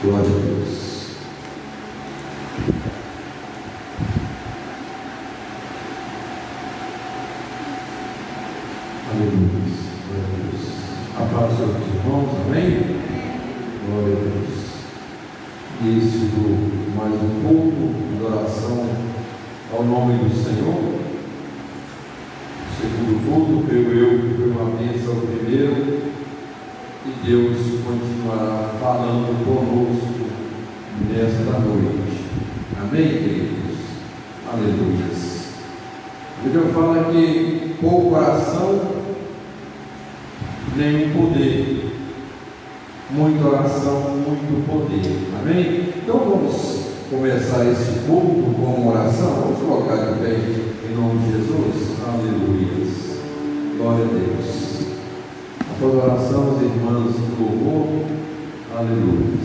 Glória a Deus. Aleluia. Glória a Deus. A paz dos seus irmãos, amém? Glória a Deus. Isso, mais um pouco de oração ao nome do Senhor. O segundo culto, creio eu, que foi uma bênção ao primeiro. E Deus continuará falando conosco nesta noite. Amém, queridos? Aleluia. A Bíblia fala que pouco oração, nenhum poder. Muita oração, muito poder. Amém? Então vamos começar esse culto com uma oração. Vamos colocar de pé em nome de Jesus. Aleluia. Glória a Deus. Após a oração, os irmãos do louvor, aleluia.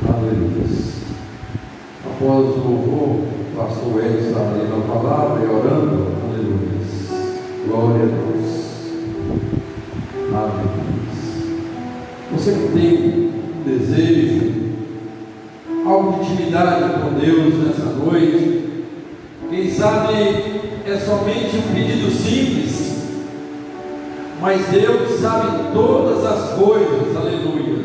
Aleluia. Após o louvor, o pastor Edson está lendo a palavra e orando, aleluia. Glória a Deus. Aleluia. Você que tem um desejo, algo de intimidade com Deus nessa noite, quem sabe é somente um pedido simples, mas Deus sabe todas as coisas, aleluia.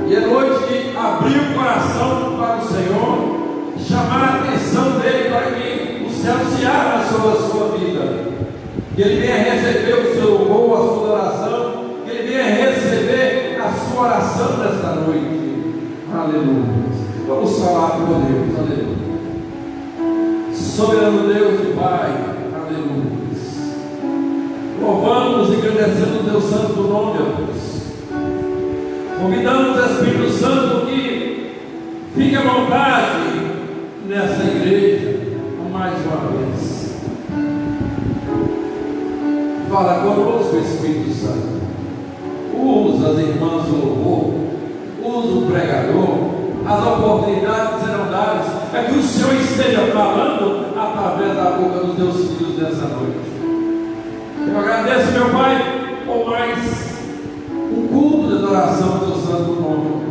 E é noite de abrir o coração para o Senhor, chamar a atenção dele para que o céu se abra sobre a sua vida, que ele venha receber o seu louvor, a sua oração, que ele venha receber a sua oração nesta noite. Aleluia. Vamos falar com Deus. Aleluia. Soberano Deus e Pai. Aleluia. Louvamos e agradecemos o teu santo nome, ó Deus. Convidamos o Espírito Santo que fique à vontade nessa igreja mais uma vez. Fala conosco, Espírito Santo. Usa as irmãs do louvor. Usa o pregador, as oportunidades serão dadas, é que o Senhor esteja falando através da boca dos teus filhos nessa noite. Eu agradeço, meu Pai, por mais um culto de adoração ao teu santo nome.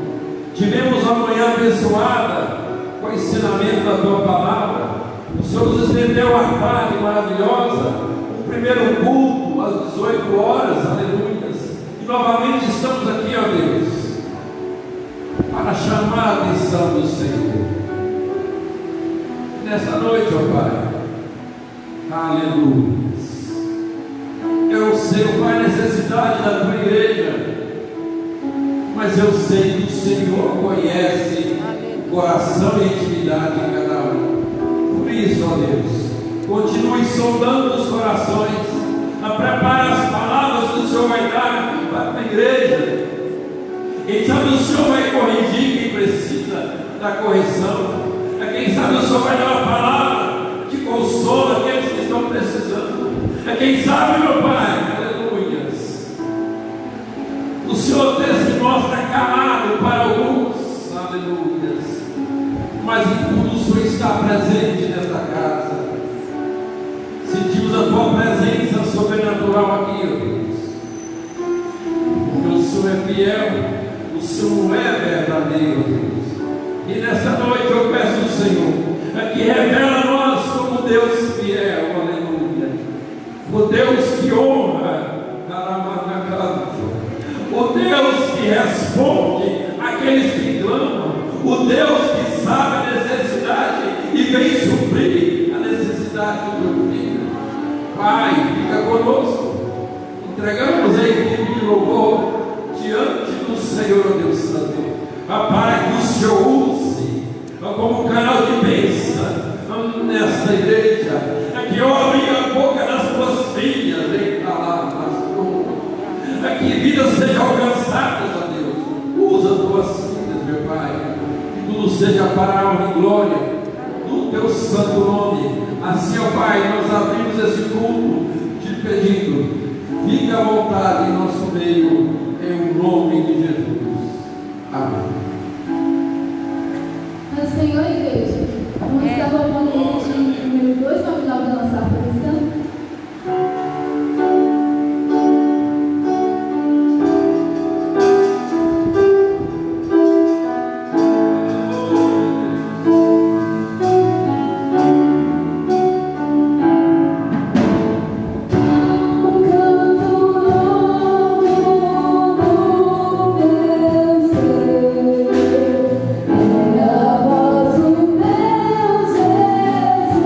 Tivemos uma manhã abençoada com o ensinamento da tua palavra. O Senhor nos estendeu a tarde maravilhosa, o primeiro culto às 18 horas, aleluia. E novamente estamos aqui, ó Deus, para chamar a atenção do Senhor nessa noite, ó Pai. Aleluia. Eu sei, ó Pai, a necessidade da tua igreja, mas eu sei que o Senhor conhece o coração e a intimidade de cada um. Por isso, ó Deus, continue sondando os corações, prepare as palavras que o Senhor vai dar para a tua igreja. Quem sabe o Senhor vai corrigir quem precisa da correção. Quem sabe o Senhor vai dar uma palavra que consola aqueles que estão precisando. Quem sabe, meu Pai, aleluia, o Senhor se mostra calado para alguns, aleluia, mas em tudo o Senhor está presente nesta casa. Sentimos a tua presença sobrenatural aqui, ó Deus, porque o Senhor é fiel. O Senhor é verdadeiro, Deus. E nesta noite eu peço ao Senhor que revela a nós como Deus fiel, aleluia. O Deus que honra, o Deus que responde àqueles que clamam, o Deus que sabe a necessidade e vem suprir a necessidade do teu filho. Pai, fica conosco. Entregamos a equipe de louvor diante do Senhor, Deus Santo, para que o Senhor use como canal de bênção nesta igreja, que abre a boca das tuas filhas, que vidas sejam alcançadas, ó Deus. Usa as tuas filhas, meu Pai, que tudo seja para a honra e glória no teu santo nome. Assim, ó Pai, nós abrimos esse culto te pedindo, fica à vontade em nosso meio, em nome de Jesus. Amém. Mas, Senhor, igreja, vamos estar no componente número 2 nominal da nossa força. É a voz do meu Jesus.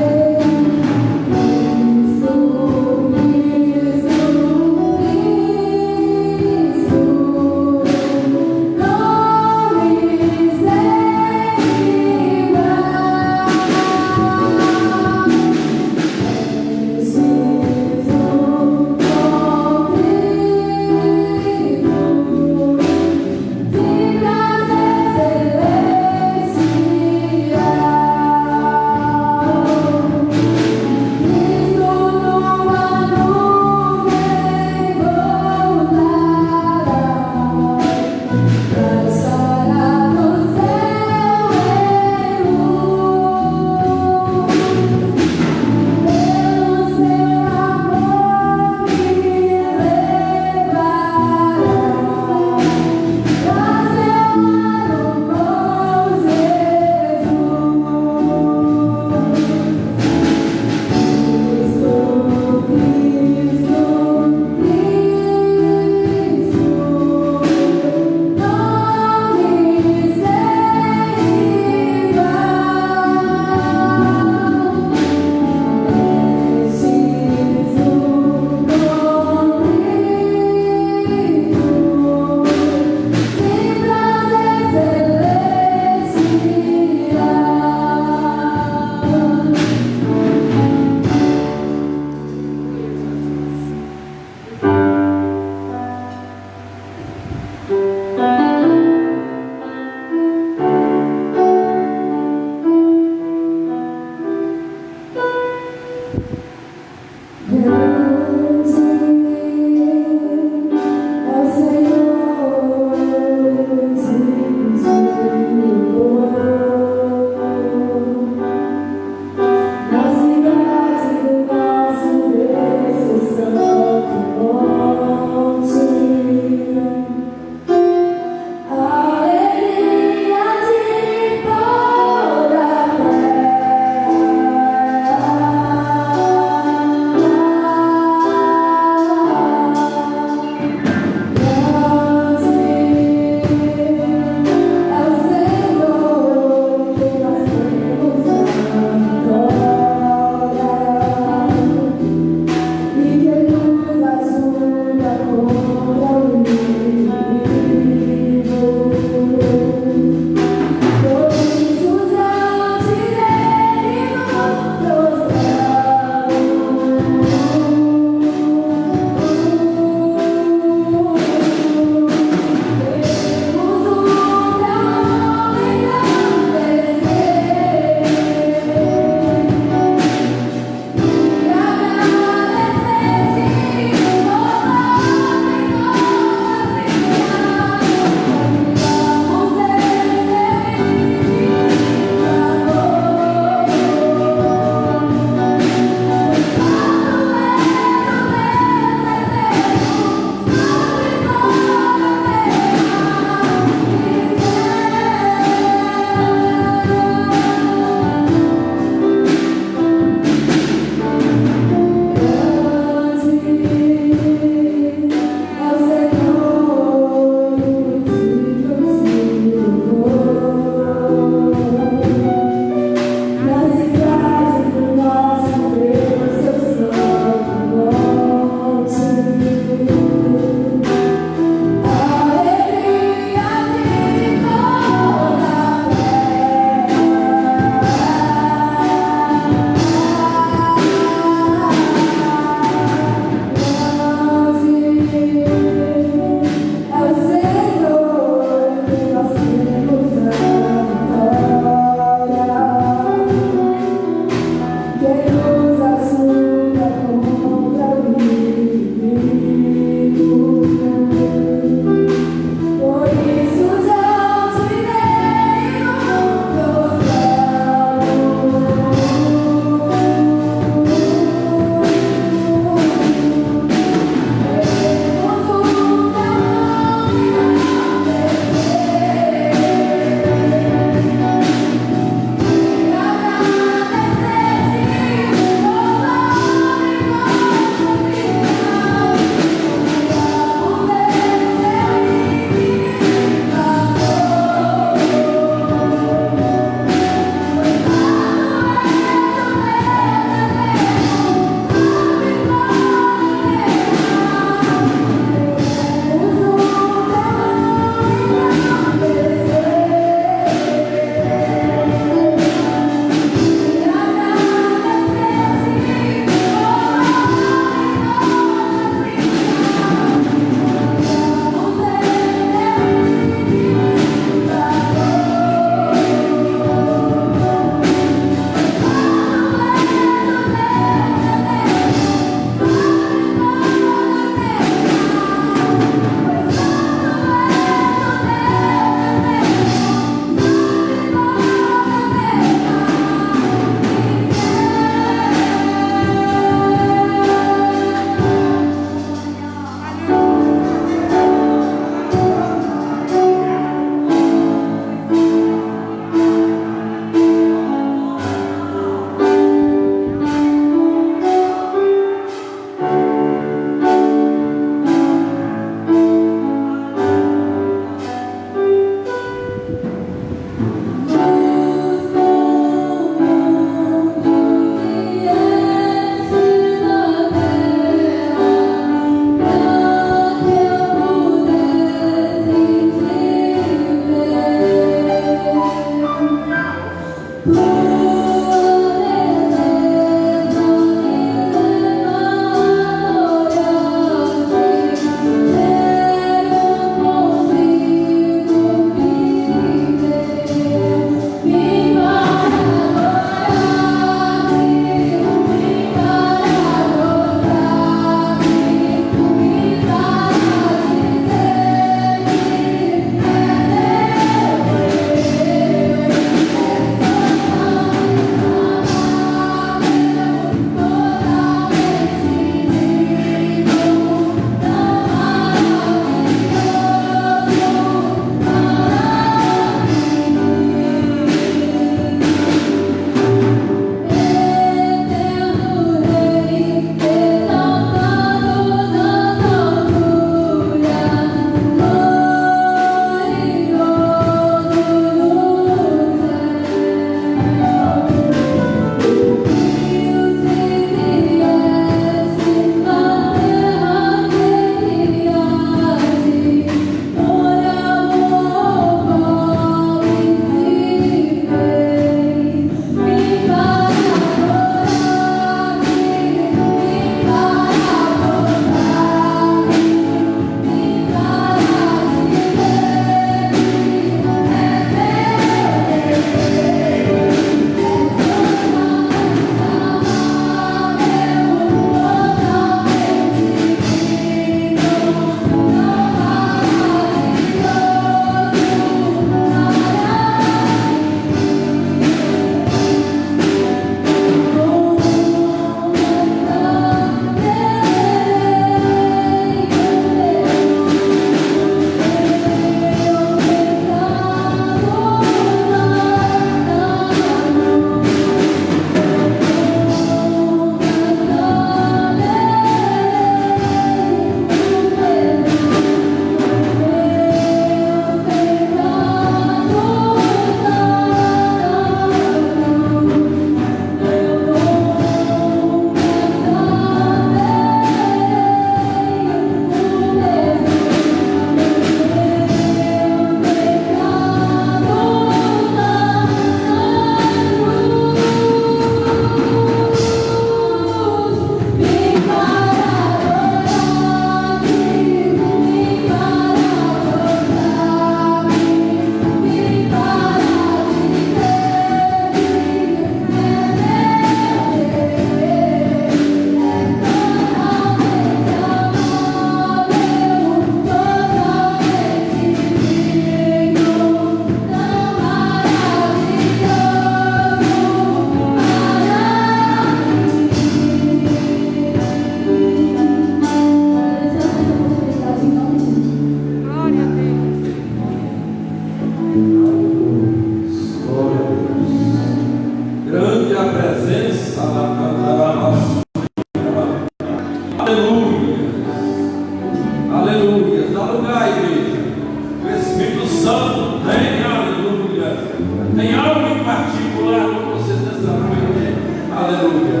aleluia.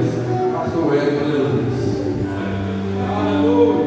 Pastor Hélio, aleluia. Aleluia.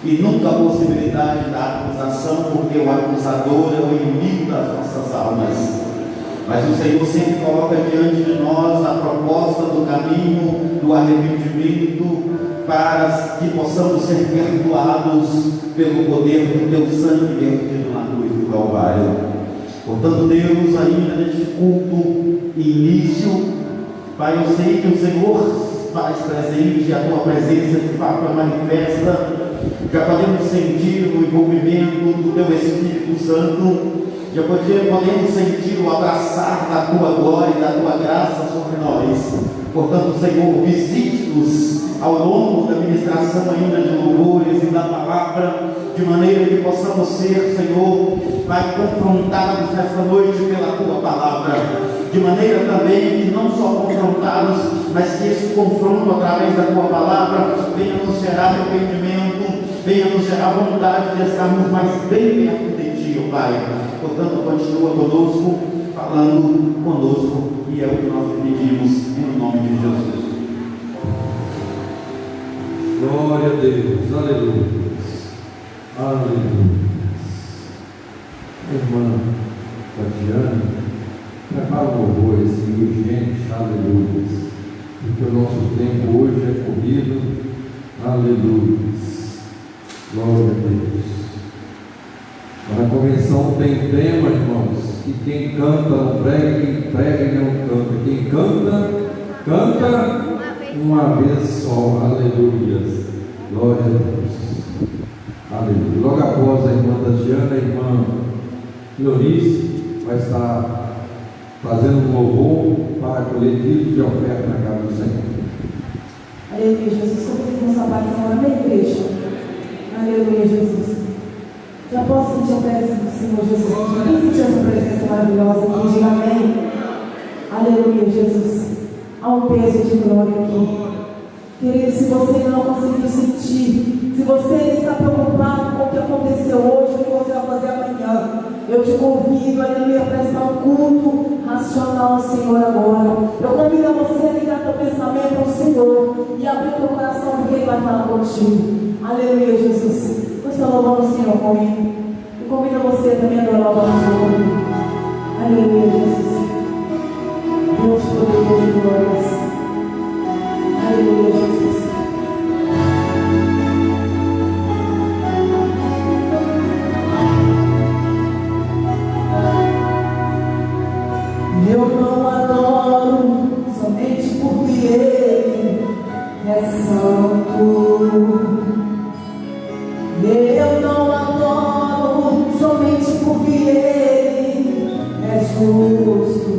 E nunca a possibilidade da acusação, porque o acusador é o inimigo das nossas almas. Mas o Senhor sempre coloca diante de nós a proposta do caminho, do arrependimento, para que possamos ser perdoados pelo poder do teu sangue vertido na cruz do Calvário. Portanto, Deus, ainda neste culto início, Pai, eu sei que o Senhor faz presente, a tua presença de fato é manifesta. Já podemos sentir o envolvimento do teu Espírito Santo, já podemos sentir o abraçar da tua glória e da tua graça sobre nós. Portanto, Senhor, visite-nos ao longo da ministração ainda de louvores e da palavra, de maneira que possamos ser, Senhor, Pai, confrontados nesta noite pela tua palavra, de maneira também que não só confrontados, mas que esse confronto através da tua palavra venha nos gerar arrependimento, venha nos gerar vontade de estarmos mais bem perto de ti, ó Pai. Portanto, continua conosco, falando conosco, e é o que nós pedimos em nome de Jesus. Glória a Deus, aleluia, aleluia. Irmã Tatiana, prepara um louvor esse urgente, aleluia, porque o nosso tempo hoje é corrido, aleluia, glória a Deus. Na convenção tem tema, irmãos, que quem canta não prega, quem prega não canta, quem canta, canta uma vez só, aleluia, glória a Deus, aleluia. Logo após a irmã Tatiana, a irmã Leonice vai estar fazendo um louvor para coletivo de oferta na casa do Senhor. Aleluia, Jesus, como nossa paz, Senhor, amém, igreja. Aleluia, Jesus. Já posso sentir a presença do Senhor Jesus. Quem sentiu essa presença maravilhosa aqui? Diga amém. Aleluia, Jesus. Há um peso de glória aqui. Querido, se você não conseguiu sentir, se você está preocupado com o que aconteceu hoje, o que você vai fazer amanhã, eu te convido, aleluia, a prestar um culto racional ao Senhor agora. Eu convido a você a ligar teu pensamento ao Senhor e abrir teu coração, porque Ele vai falar contigo. Aleluia, Jesus. Nós estamos louvando o Senhor comigo. E convido você também a adorar o Senhor. Aleluia, Jesus. Deus poder, Deus de glórias. Aleluia, Jesus. Eu não adoro somente porque Ele é santo. Eu não adoro somente porque Ele é justo.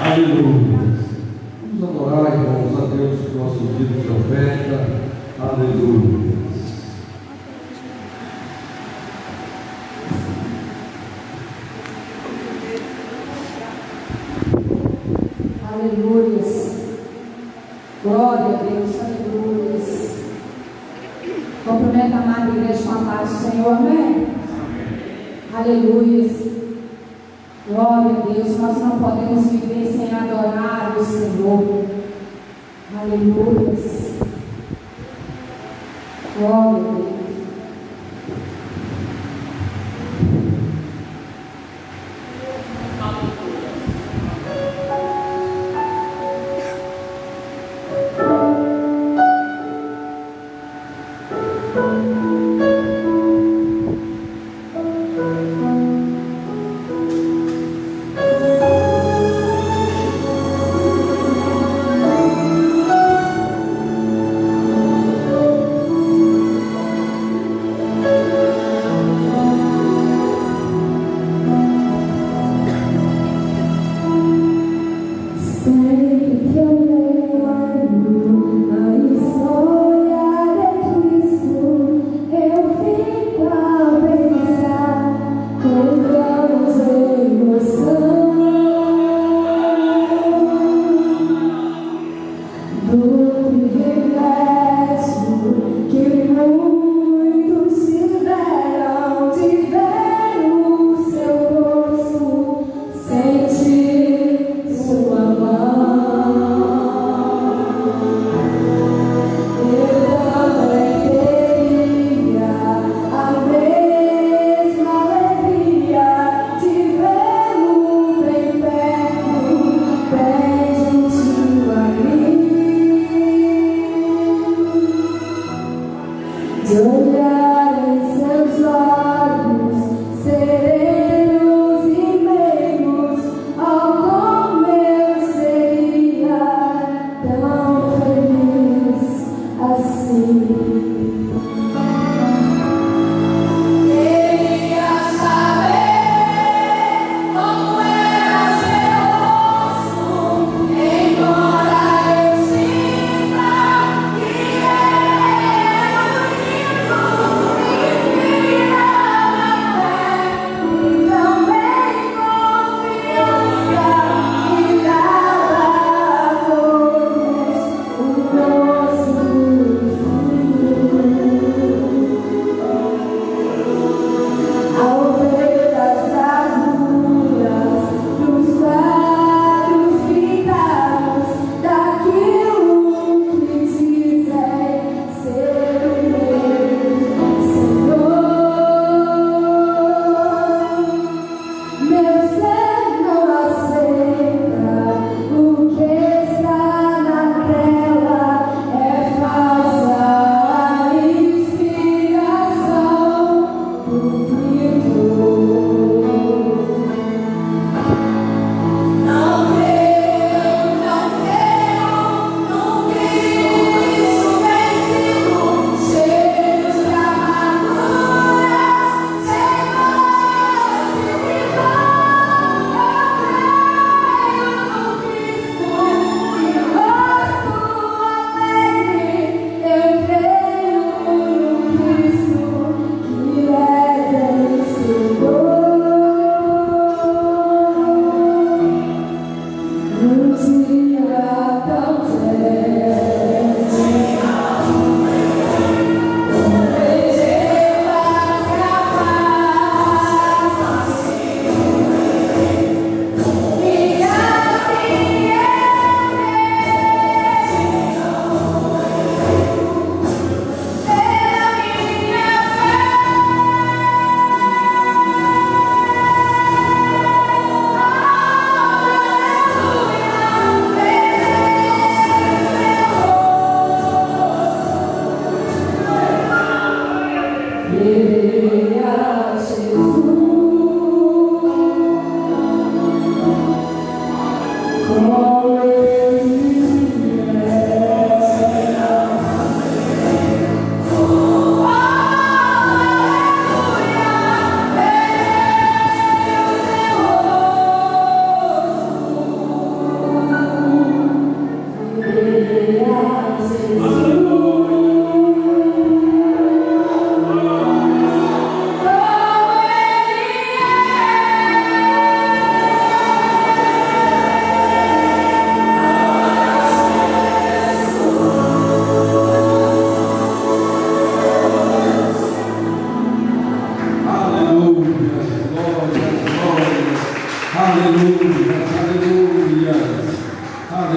Aleluia. Vamos adorar, irmãos, a Deus com nossos vídeos de oferta. Aleluia. Aleluias. Glória a Deus. Aleluias. Cumprimento a amada igreja com a paz do Senhor. Amém? Aleluias. Glória a Deus. Nós não podemos viver sem adorar o Senhor. Aleluias. Glória a Deus.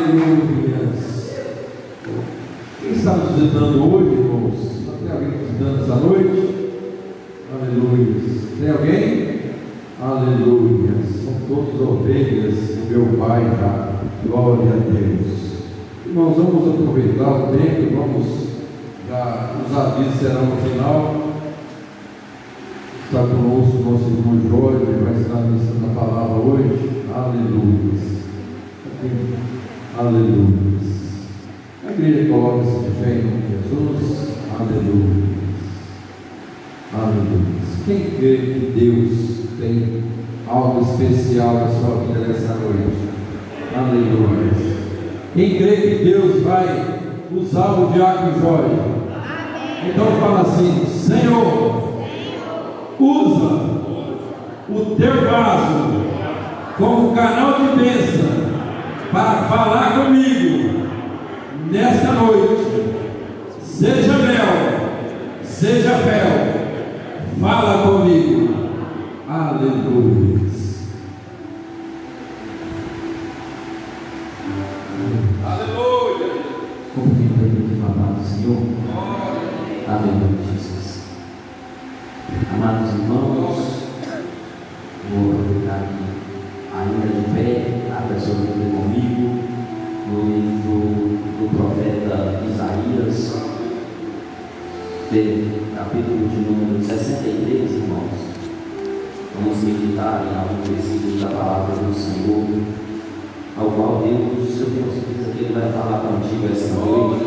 Aleluias. Quem está nos visitando hoje, irmãos? Tem alguém visitando essa noite? Aleluias. Tem alguém? Aleluias. São todos ovelhas do meu Pai, tá? Glória a Deus. Irmãos, vamos aproveitar o tempo, vamos dar os avisos serão no final. Está conosco o nosso irmão Jorge, que vai estar ministrando a palavra hoje. Aleluia. Aleluia. A igreja coloca-se de fé em nome de Jesus. Aleluia. Aleluia. Quem crê que Deus tem algo especial na sua vida nessa noite? Aleluia. Quem crê que Deus vai usar o diácono Jorge? Então fala assim: Senhor, usa o teu vaso como canal de bênção para falar comigo nesta noite. Seja mel, seja fel, fala comigo. Aleluia. Aleluia. Como quem permite falar do Senhor? Aleluia, Jesus. Amados irmãos, vou aproveitar aqui ainda de pé, abra sua Bíblia comigo, no livro do profeta Isaías, capítulo de número 63, irmãos. Vamos meditar em alguns versículos da palavra do Senhor, ao qual Deus, eu tenho certeza que Ele vai falar contigo essa noite.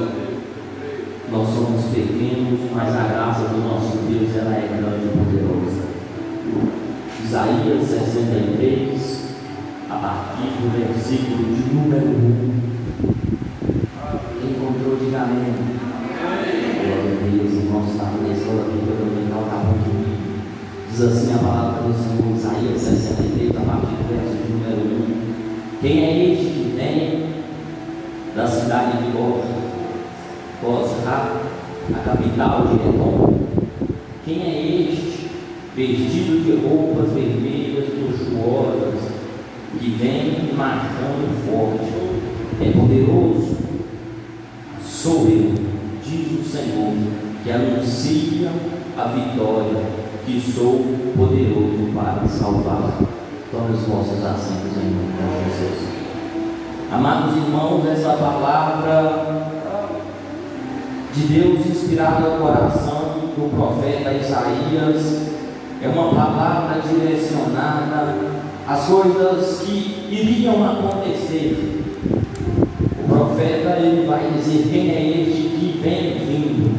Nós somos pequenos, mas a graça do nosso Deus ela é grande e poderosa. Isaías 63, a partir do versículo de número 1. Quem encontrou, diga amém. Glória a Deus, irmãos, está na escola bíblica dominical, está bom de mim. Diz assim a palavra do Senhor, Isaías 63, a partir do verso de número 1. Quem é este que vem da cidade de Bozrá, a capital de Edom? Quem é este, vestido de roupas vermelhas luxuosas, que vem marchando forte? É poderoso? Sou eu, diz o Senhor, que anuncia a vitória, que sou poderoso para salvar. Tome os vossos assentos em nome de Jesus. Amados irmãos, essa palavra de Deus inspirada ao coração do profeta Isaías é uma palavra direcionada às coisas que iriam acontecer. O profeta ele vai dizer: quem é este que vem vindo?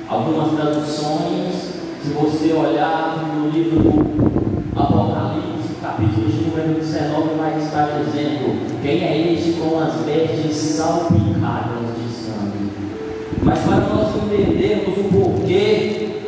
Algumas traduções, se você olhar no livro do Apocalipse, capítulo de número 19, vai estar dizendo: quem é este com as vestes salpicadas de sangue? Mas para nós entendermos o porquê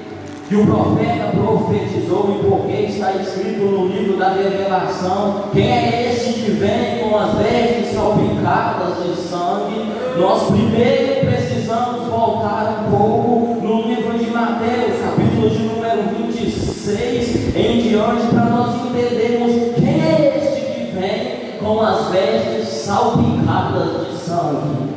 que o profeta profetizou e porquê está escrito no livro da Revelação, quem é esse que vem com as vestes salpicadas de sangue, nós primeiro precisamos voltar um pouco no livro de Mateus, capítulo de número 26 em diante, para nós entendermos quem é este que vem com as vestes salpicadas de sangue.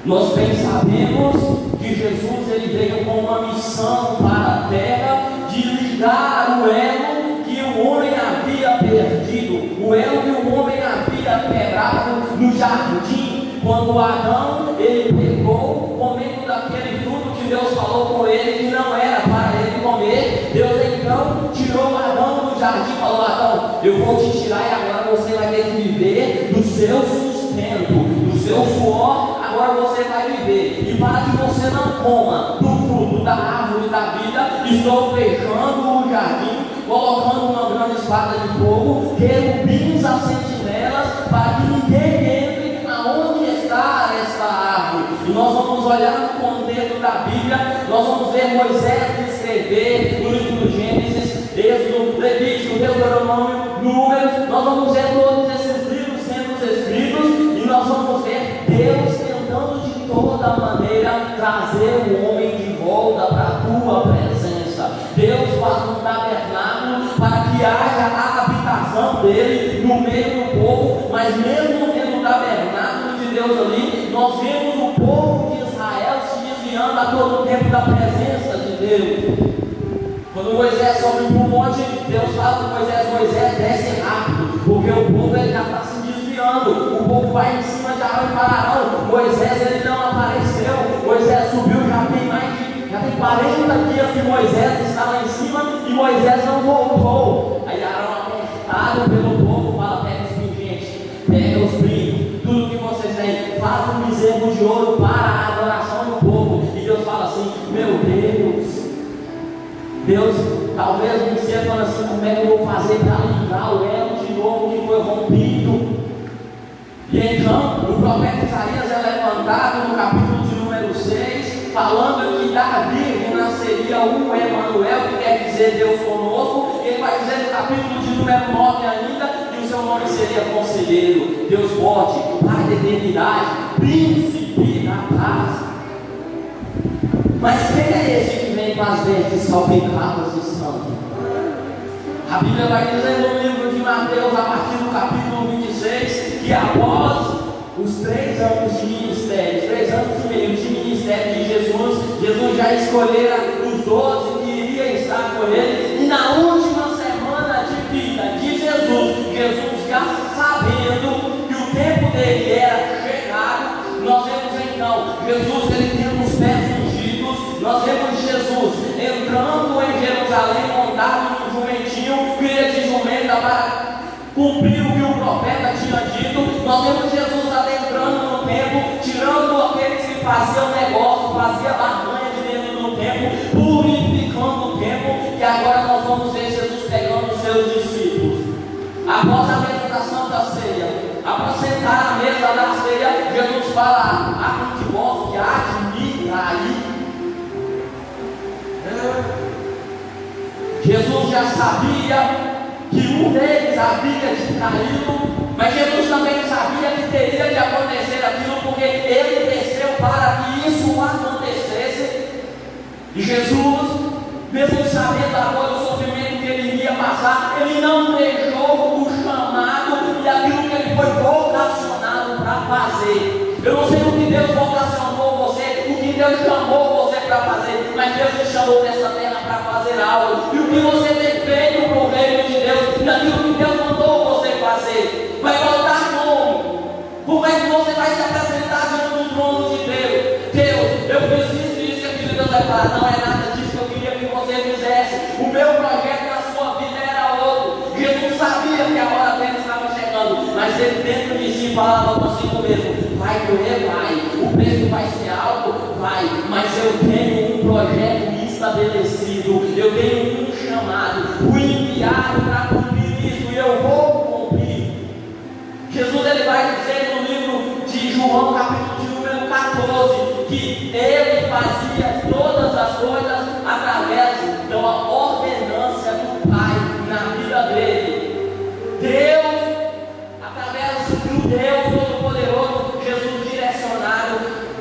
Nós bem sabemos que Jesus ele veio com uma missão para a terra de ligar o elo que o homem havia perdido, o elo que o homem havia quebrado no jardim, quando Adão ele pegou comendo daquele fruto que Deus falou com ele que não era para ele comer. Deus então tirou Adão do jardim e falou: Adão, eu vou te tirar e agora você vai ter que viver do seu sustento, do seu suor. Agora você vai viver, e para que você não coma do fruto da árvore da vida, estou fechando o jardim, colocando uma grande espada de fogo, querubins a sentinelas, para que ninguém entre aonde está esta árvore. E nós vamos olhar no contexto da Bíblia, nós vamos ver Moisés escrever no livro do Gênesis, Êxodo, Levítico, Deuteronômio, Números. Nós vamos ver todos esses livros sendo escritos, e nós vamos ver Deus de toda maneira trazer o homem de volta para a tua presença. Deus faz um tabernáculo para que haja a habitação dele no meio do povo, mas mesmo dentro do tabernáculo Deus ali, nós vemos o povo de Israel se desviando a todo tempo da presença de Deus. Quando Moisés sobe para o monte, Deus fala com Moisés: Moisés, desce rápido, porque o povo ele já está se desviando. O povo vai em cima de Arão e Faraó. Moisés ele não apareceu. Moisés subiu, já tem 40 dias que Moisés está lá em cima e Moisés não voltou. Aí Arão, apertado pelo povo, fala: pega os pingentes, pega os brincos, tudo que vocês têm, faz um bezerro de ouro para a adoração do povo. E Deus fala assim: meu Deus, talvez me esteja falando assim: como é que eu vou fazer para ligar o elo de novo que foi rompido? E então o profeta Isaías é levantado no capítulo de número 6, falando que da virgem nasceria um Emanuel, que quer dizer Deus conosco. E ele vai dizer no capítulo de número 9 ainda que o seu nome seria Conselheiro, Deus forte, Pai da eternidade, Príncipe da paz. Mas quem é esse que vem com as vestes salpicadas de sangue? A Bíblia vai dizer no livro de Mateus, a partir do capítulo 26, que após os 3 anos de ministério, 3 anos e meio de ministério de Jesus já escolhera os 12 que iriam estar com ele, e na última semana de vida de Jesus já sabendo que o tempo dele era chegado, nós vemos então Jesus ele tem os pés ungidos, nós vemos Jesus entrando em Jerusalém montado num jumentinho, cria de jumenta para cumprir o que o profeta tinha dito. Nós vemos Jesus adentrando no templo, tirando aqueles que faziam negócio, faziam barganha de dentro do templo, purificando o templo. E agora nós vamos ver Jesus pegando os seus discípulos. Após a mesa da Santa Ceia, após sentar à mesa da ceia, Jesus fala: há de vós que há de me trair. Jesus já sabia que um deles havia de traí-lo, mas Jesus também sabia que teria de acontecer aquilo, porque ele desceu para que isso acontecesse. E Jesus, mesmo sabendo agora o sofrimento que ele iria passar, ele não deixou o chamado e aquilo que ele foi vocacionado para fazer. Eu não sei o que Deus vocacionou você, o que Deus chamou você para fazer, mas Deus te chamou dessa terra para fazer algo. E o que você tem feito para o reino de Deus, naquilo que Deus mandou você fazer, vai voltar como? Como é que você vai se apresentar diante do trono de Deus? Deus, eu preciso disso e aquilo. Deus vai falar: não é nada disso que eu queria que você fizesse. O meu projeto na sua vida era outro. Jesus sabia que a hora dele estava chegando, mas ele dentro de si falava consigo mesmo: vai doer, vai, o preço vai ser alto, vai, mas eu tenho um projeto estabelecido, eu tenho um chamado, o enviado para cumprir isso, e eu vou cumprir. Jesus ele vai dizer no livro de João, capítulo de número 14, que ele fazia todas as coisas através da ordenância do Pai na vida dele. Deus, através do Deus Todo-Poderoso, Jesus direcionado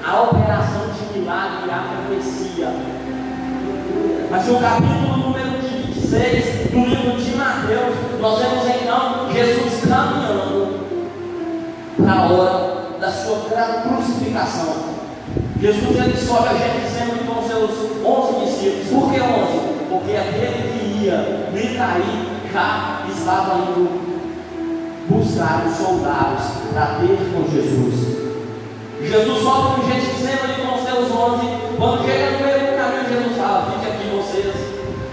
a operação de milagre e a profecia. Mas no capítulo número 26 do livro de Mateus, nós vemos então Jesus caminhando para a hora da sua crucificação. Jesus ele sobe a Getsemane com seus 11 discípulos. Por que 11? Porque aquele que ia me trair já estava indo buscar os soldados para ter com Jesus. Jesus sobe no Getsemane com seus 11. Quando chega no meio do caminho, Jesus fala: fique aqui vocês,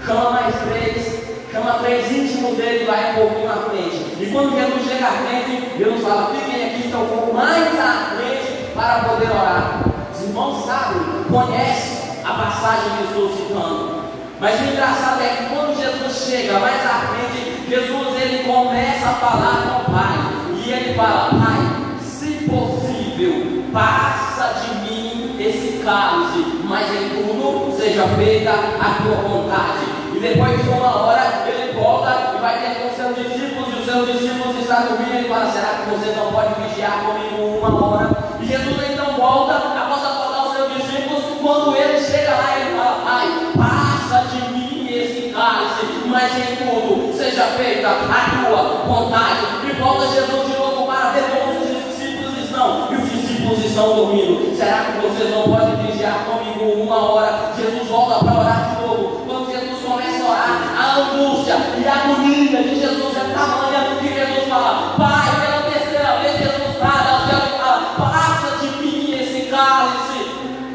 chama mais 3, chama 3 íntimos dele e vai um pouquinho à frente. E quando Jesus chega à frente, Jesus fala: fiquem aqui que eu vou mais à frente para poder orar. Os irmãos sabem, conhecem a passagem que eu estou citando. Mas o engraçado é que quando Jesus chega mais à frente, Jesus ele começa a falar com o Pai. E ele fala: Pai, se possível, passa de mim esse cálice, mas em tudo seja feita a tua vontade. E depois de uma hora ele volta e vai ter com seus discípulos, e os seus discípulos estão dormindo. Ele fala: será que você não pode vigiar comigo uma hora? E Jesus então volta após acordar os seus discípulos. Quando ele chega lá, ele fala: Pai, passa de mim esse cálice, mas em tudo seja feita a tua vontade. E volta Jesus de novo para ver como os discípulos estão. E os discípulos estão dormindo? Será que vocês não podem vigiar comigo 1 hora? Jesus volta para orar de novo. Quando Jesus começa a orar, a angústia e a agonia de Jesus é tamanha que Jesus fala: Pai, pela terceira vez Jesus fala, passa de mim esse cálice,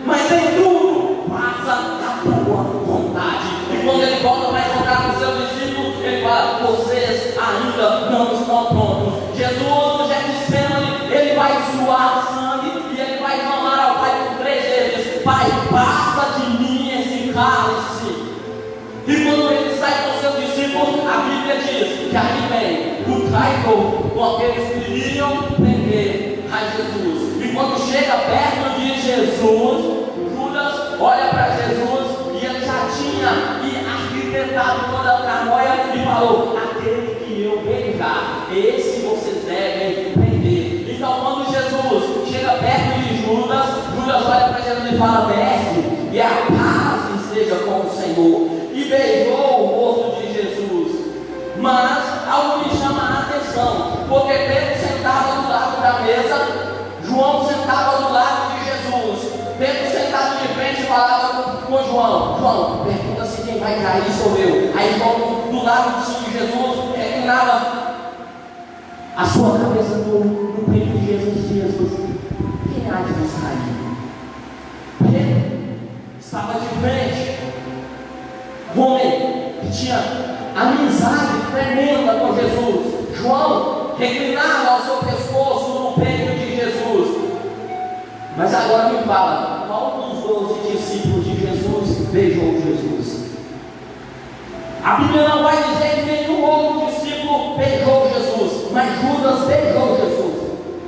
mas em tudo passa a tua vontade. E quando ele volta para encontrar com os seus discípulos, ele fala: vocês ainda não estão prontos. Jesus, no Getsemane, ele vai suar sangue e ele vai clamar ao Pai por 3 vezes: Pai, passa de mim esse cálice. E quando ele sai com seus discípulos, a Bíblia diz que aí vem o traidor com aqueles que iriam prender a Jesus. E quando chega perto de Jesus, Judas olha para Jesus e ele já tinha arquitetado toda a tramóia e falou: aquele que eu beijar, esse vocês devem prender. Então quando Jesus chega perto de Judas, Judas olha para Jesus e fala: mestre, e a paz esteja com o Senhor. E beijou o rosto de Jesus. Mas algo me chama a atenção, porque Pedro sentava do lado da mesa, João sentava do lado de Jesus. Pedro sentado de frente falava com João: João, pergunta se quem vai cair sou eu. Aí João do lado de Jesus reclinava a sua cabeça no peito de Jesus. Jesus, quem há de nos cair? Pedro estava de frente. Um homem que tinha amizade tremenda com Jesus. João reclinava ao seu pescoço no peito de Jesus. Mas agora me fala, qual dos 12 discípulos de Jesus beijou Jesus? A Bíblia não vai dizer que nenhum outro discípulo beijou Jesus, mas Judas beijou Jesus.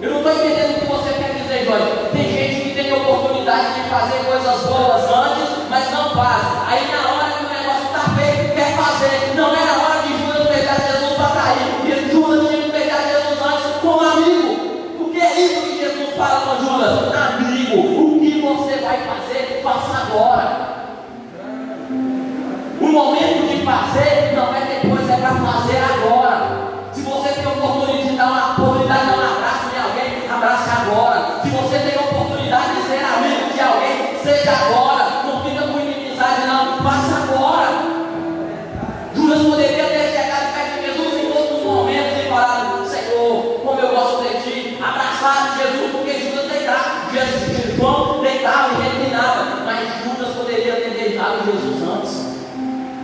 Eu não estou entendendo o que você quer dizer, Jorge. Tem gente que tem oportunidade de fazer coisas boas antes, mas não faz. Aí na hora que o negócio está feito, quer fazer. Não era hora de Judas beijar Jesus para cair. E Judas tinha que beijar Jesus antes como amigo. Porque é isso que Jesus fala com Judas: amigo, o que você vai fazer, faça agora. O momento de fazer não é depois, é para fazer agora. Se você tem oportunidade de dar um abraço em alguém, abrace agora. Se você tem oportunidade de ser amigo de alguém, seja agora. Não fica com inimizade não, faça agora. Judas poderia ter chegado perto de Jesus em outros momentos e falado: Senhor, como eu gosto de ti, abraçar Jesus, porque Judas deitava, João deitava e reclinava, mas Judas poderia ter beijado Jesus antes.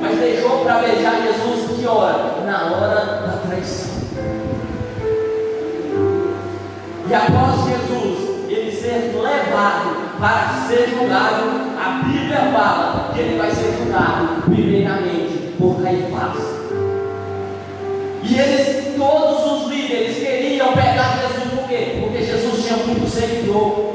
Mas deixou para beijar Jesus que hora? Na hora da traição. E após Jesus ele ser levado para ser julgado, a Bíblia fala que ele vai ser julgado primeiramente por Caifás. E eles, todos os líderes, queriam pegar Jesus. Por quê? Porque Jesus tinha muito seguidor.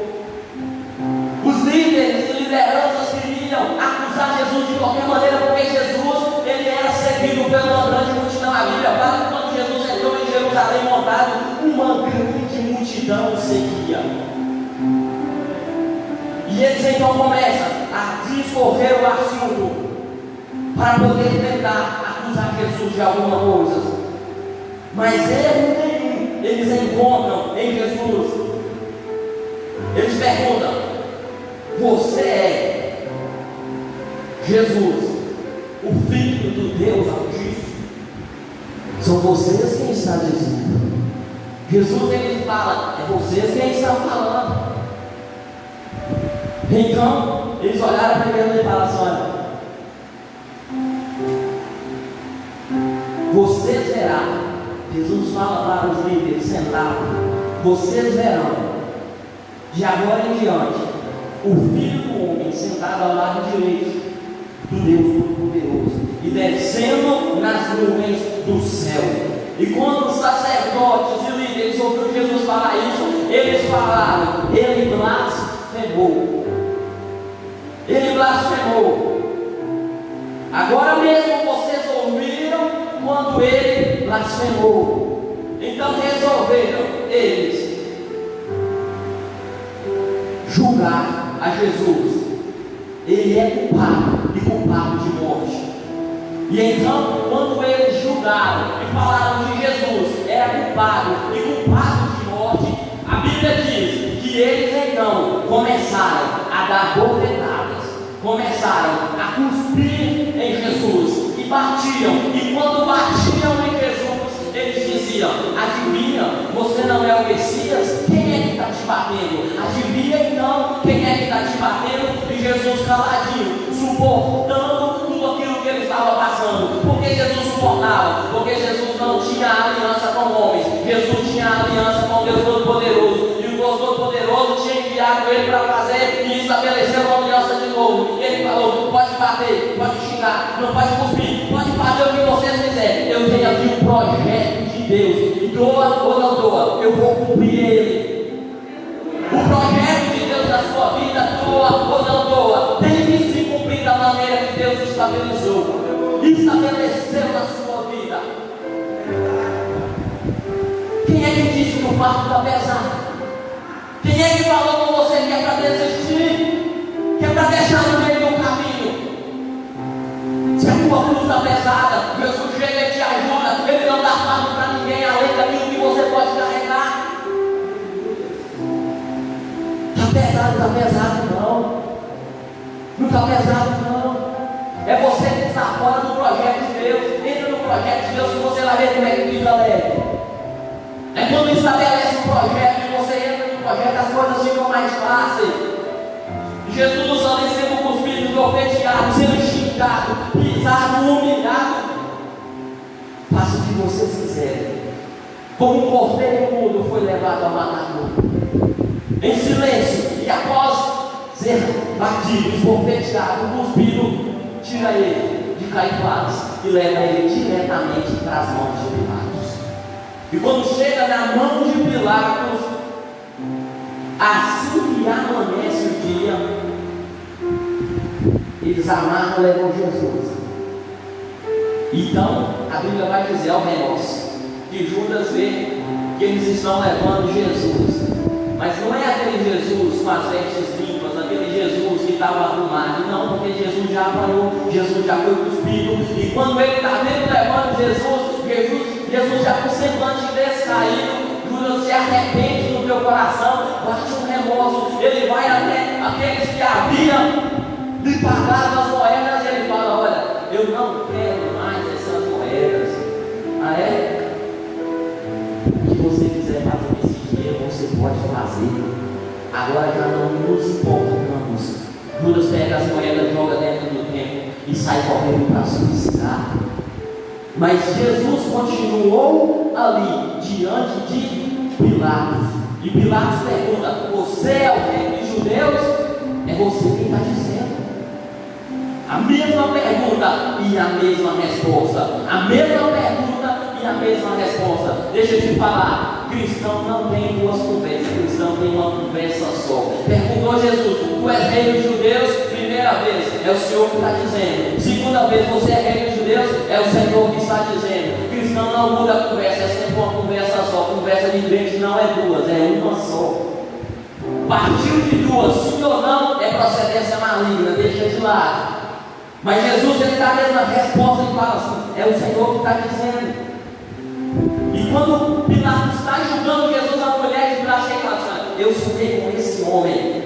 Os líderes e lideranças queriam acusar Jesus de qualquer maneira, porque Jesus ele era seguido pela grande multidão. A Bíblia fala que quando Jesus entrou em Jerusalém montado, uma grande multidão o seguia. E eles então começam a discorrer o assunto para poder tentar acusar Jesus de alguma coisa. Mas erro nenhum eles encontram em Jesus. Eles perguntam: você é Jesus, o Filho do Deus Altíssimo? São vocês quem está dizendo. Jesus ele fala: é vocês quem está falando. Então eles olharam para ele e falaram assim: olha, vocês verão. Jesus fala para os líderes sentados: vocês verão de agora em diante o Filho do Homem sentado ao lado direito do Deus Todo-Poderoso e descendo nas nuvens do céu. E quando os sacerdotes e líderes ouviram Jesus falar isso, eles falaram: ele blasfemou. Ele blasfemou. Agora mesmo vocês ouviram quando ele blasfemou. Então resolveram eles julgar a Jesus. Ele é culpado e culpado de morte. E então, quando eles julgaram e falaram de Jesus era culpado e culpado de morte, a Bíblia diz que eles então dar bofetadas, começaram a cuspir em Jesus e batiam. E quando batiam em Jesus, eles diziam: adivinha, você não é o Messias? Quem é que está te batendo? Adivinha então quem é que está te batendo? E Jesus caladinho, suportando tudo aquilo que ele estava passando. Por que Jesus suportava? Porque Jesus não tinha aliança com homens, Jesus tinha aliança com Deus Todo-Poderoso. E o Deus Todo-Poderoso tinha enviado ele para fazer e estabelecer uma aliança de novo. E ele falou: pode bater, pode xingar, não pode cuspir, pode fazer o que vocês quiserem. Eu tenho aqui um projeto de Deus, doa ou não doa, eu vou cumprir ele. O projeto de Deus na sua vida, doa ou não doa, tem que se cumprir da maneira que Deus estabeleceu na sua vida. Quem é que disse que o fardo está pesado? Quem é que falou com você que é para desistir? Que é para deixar no meio do caminho? Se a tua cruz está pesada, Jesus chega e te ajuda. Ele não dá fardo para ninguém além daquilo que você pode carregar. Está pesado não. Não está pesado não. É você que está fora do projeto de Deus. Entra no projeto de Deus que você vai ver como é que fica leve. É quando estabelece um projeto e você entra no projeto, as coisas ficam mais fáceis. Jesus usando em cima com os filhos profetizados, sendo xingado, pisado, humilhado. Faça o que vocês quiserem. Como um cordeiro mudo foi levado a matador. Em silêncio, e após ser batido, esbofeteado, cuspido, tira ele de Caifás e leva ele diretamente para as mãos de Pilatos. E quando chega na mão de Pilatos, assim que amanhece o dia, eles amarram e levam Jesus. Então a Bíblia vai dizer ao menor que Judas vê que eles estão levando Jesus. Mas não é aquele Jesus com as vestes limpas, aquele Jesus que estava arrumado, não, porque Jesus já apanhou, Jesus já foi cuspido, e quando ele está vendo levando Jesus já com semblante descaído, Judas se arrepende no teu coração, bate um remorso, ele vai até aqueles que haviam lhe pagado as moedas, e ele fala: olha, eu não quero mais essas moedas. Ah, é? O que você quiser fazer nesse dia, você pode fazer. Agora já não nos importamos. Judas pega as moedas, joga dentro do templo e sai correndo para suicidar. Mas Jesus continuou ali, diante de Pilatos. E Pilatos pergunta: você é o rei dos judeus? É você quem está dizendo. A mesma pergunta e a mesma resposta. A mesma pergunta e a mesma resposta. Deixa eu te falar, cristão não tem duas conversas, cristão tem uma conversa só. Perguntou Jesus: tu és rei dos judeus? Primeira vez, é o Senhor que está dizendo. Segunda vez, você é rei dos judeus? É o Senhor que está dizendo. Cristão não muda a conversa, é sempre uma conversa só. Conversa de crente não é duas, é uma só. Partiu de duas, sim ou não, é procedência maligna, deixa de lado. Mas Jesus, ele dá a mesma resposta e fala assim: é o Senhor que está dizendo. E quando Pilatos está julgando Jesus, a mulher de Pilatos chega e fala assim: eu sonhei com esse homem,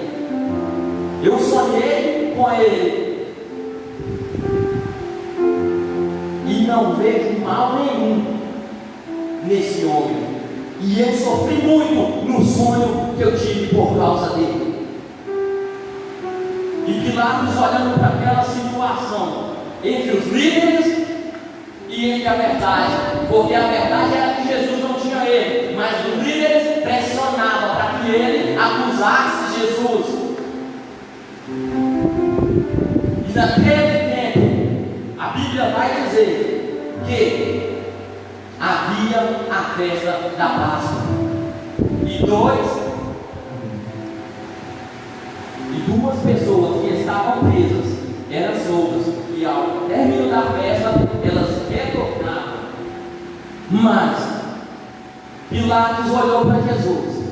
eu sonhei com ele, e não vejo mal nenhum nesse homem, e eu sofri muito no sonho que eu tive por causa dele. E Pilatos, olhando para aquela situação entre os líderes e entre a verdade, porque a verdade era que Jesus não tinha erro, mas os líderes pressionavam para que ele acusasse Jesus. E naquele tempo, a Bíblia vai dizer que havia a festa da Páscoa, e duas pessoas que estavam presas eram soltas, e ao término da festa elas retornaram. Mas Pilatos olhou para Jesus,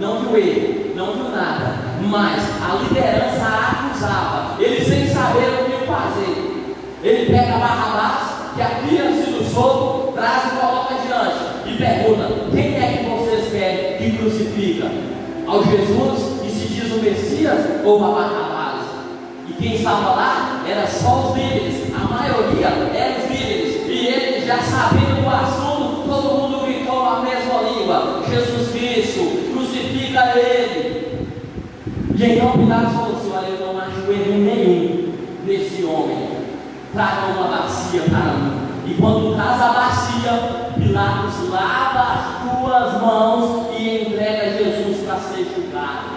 não viu ele, não viu nada, mas a liderança acusava, ele sem saber o que fazer. Ele pega Barrabás, que havia sido solto, traz e coloca diante, e pergunta: quem é que vocês querem que crucifica? Ao Jesus, e se se diz o Messias ou Barrabás. E quem estava lá era só os líderes, a maioria eram os líderes, e eles já sabendo do assunto, todo mundo gritou a mesma língua: Jesus Cristo, crucifica ele. E então Pilatos falou assim: olha, eu não acho erro nenhum nesse homem, traga uma bacia para mim. E quando traz a bacia, Pilatos lava as duas mãos e entrega Jesus para ser julgado.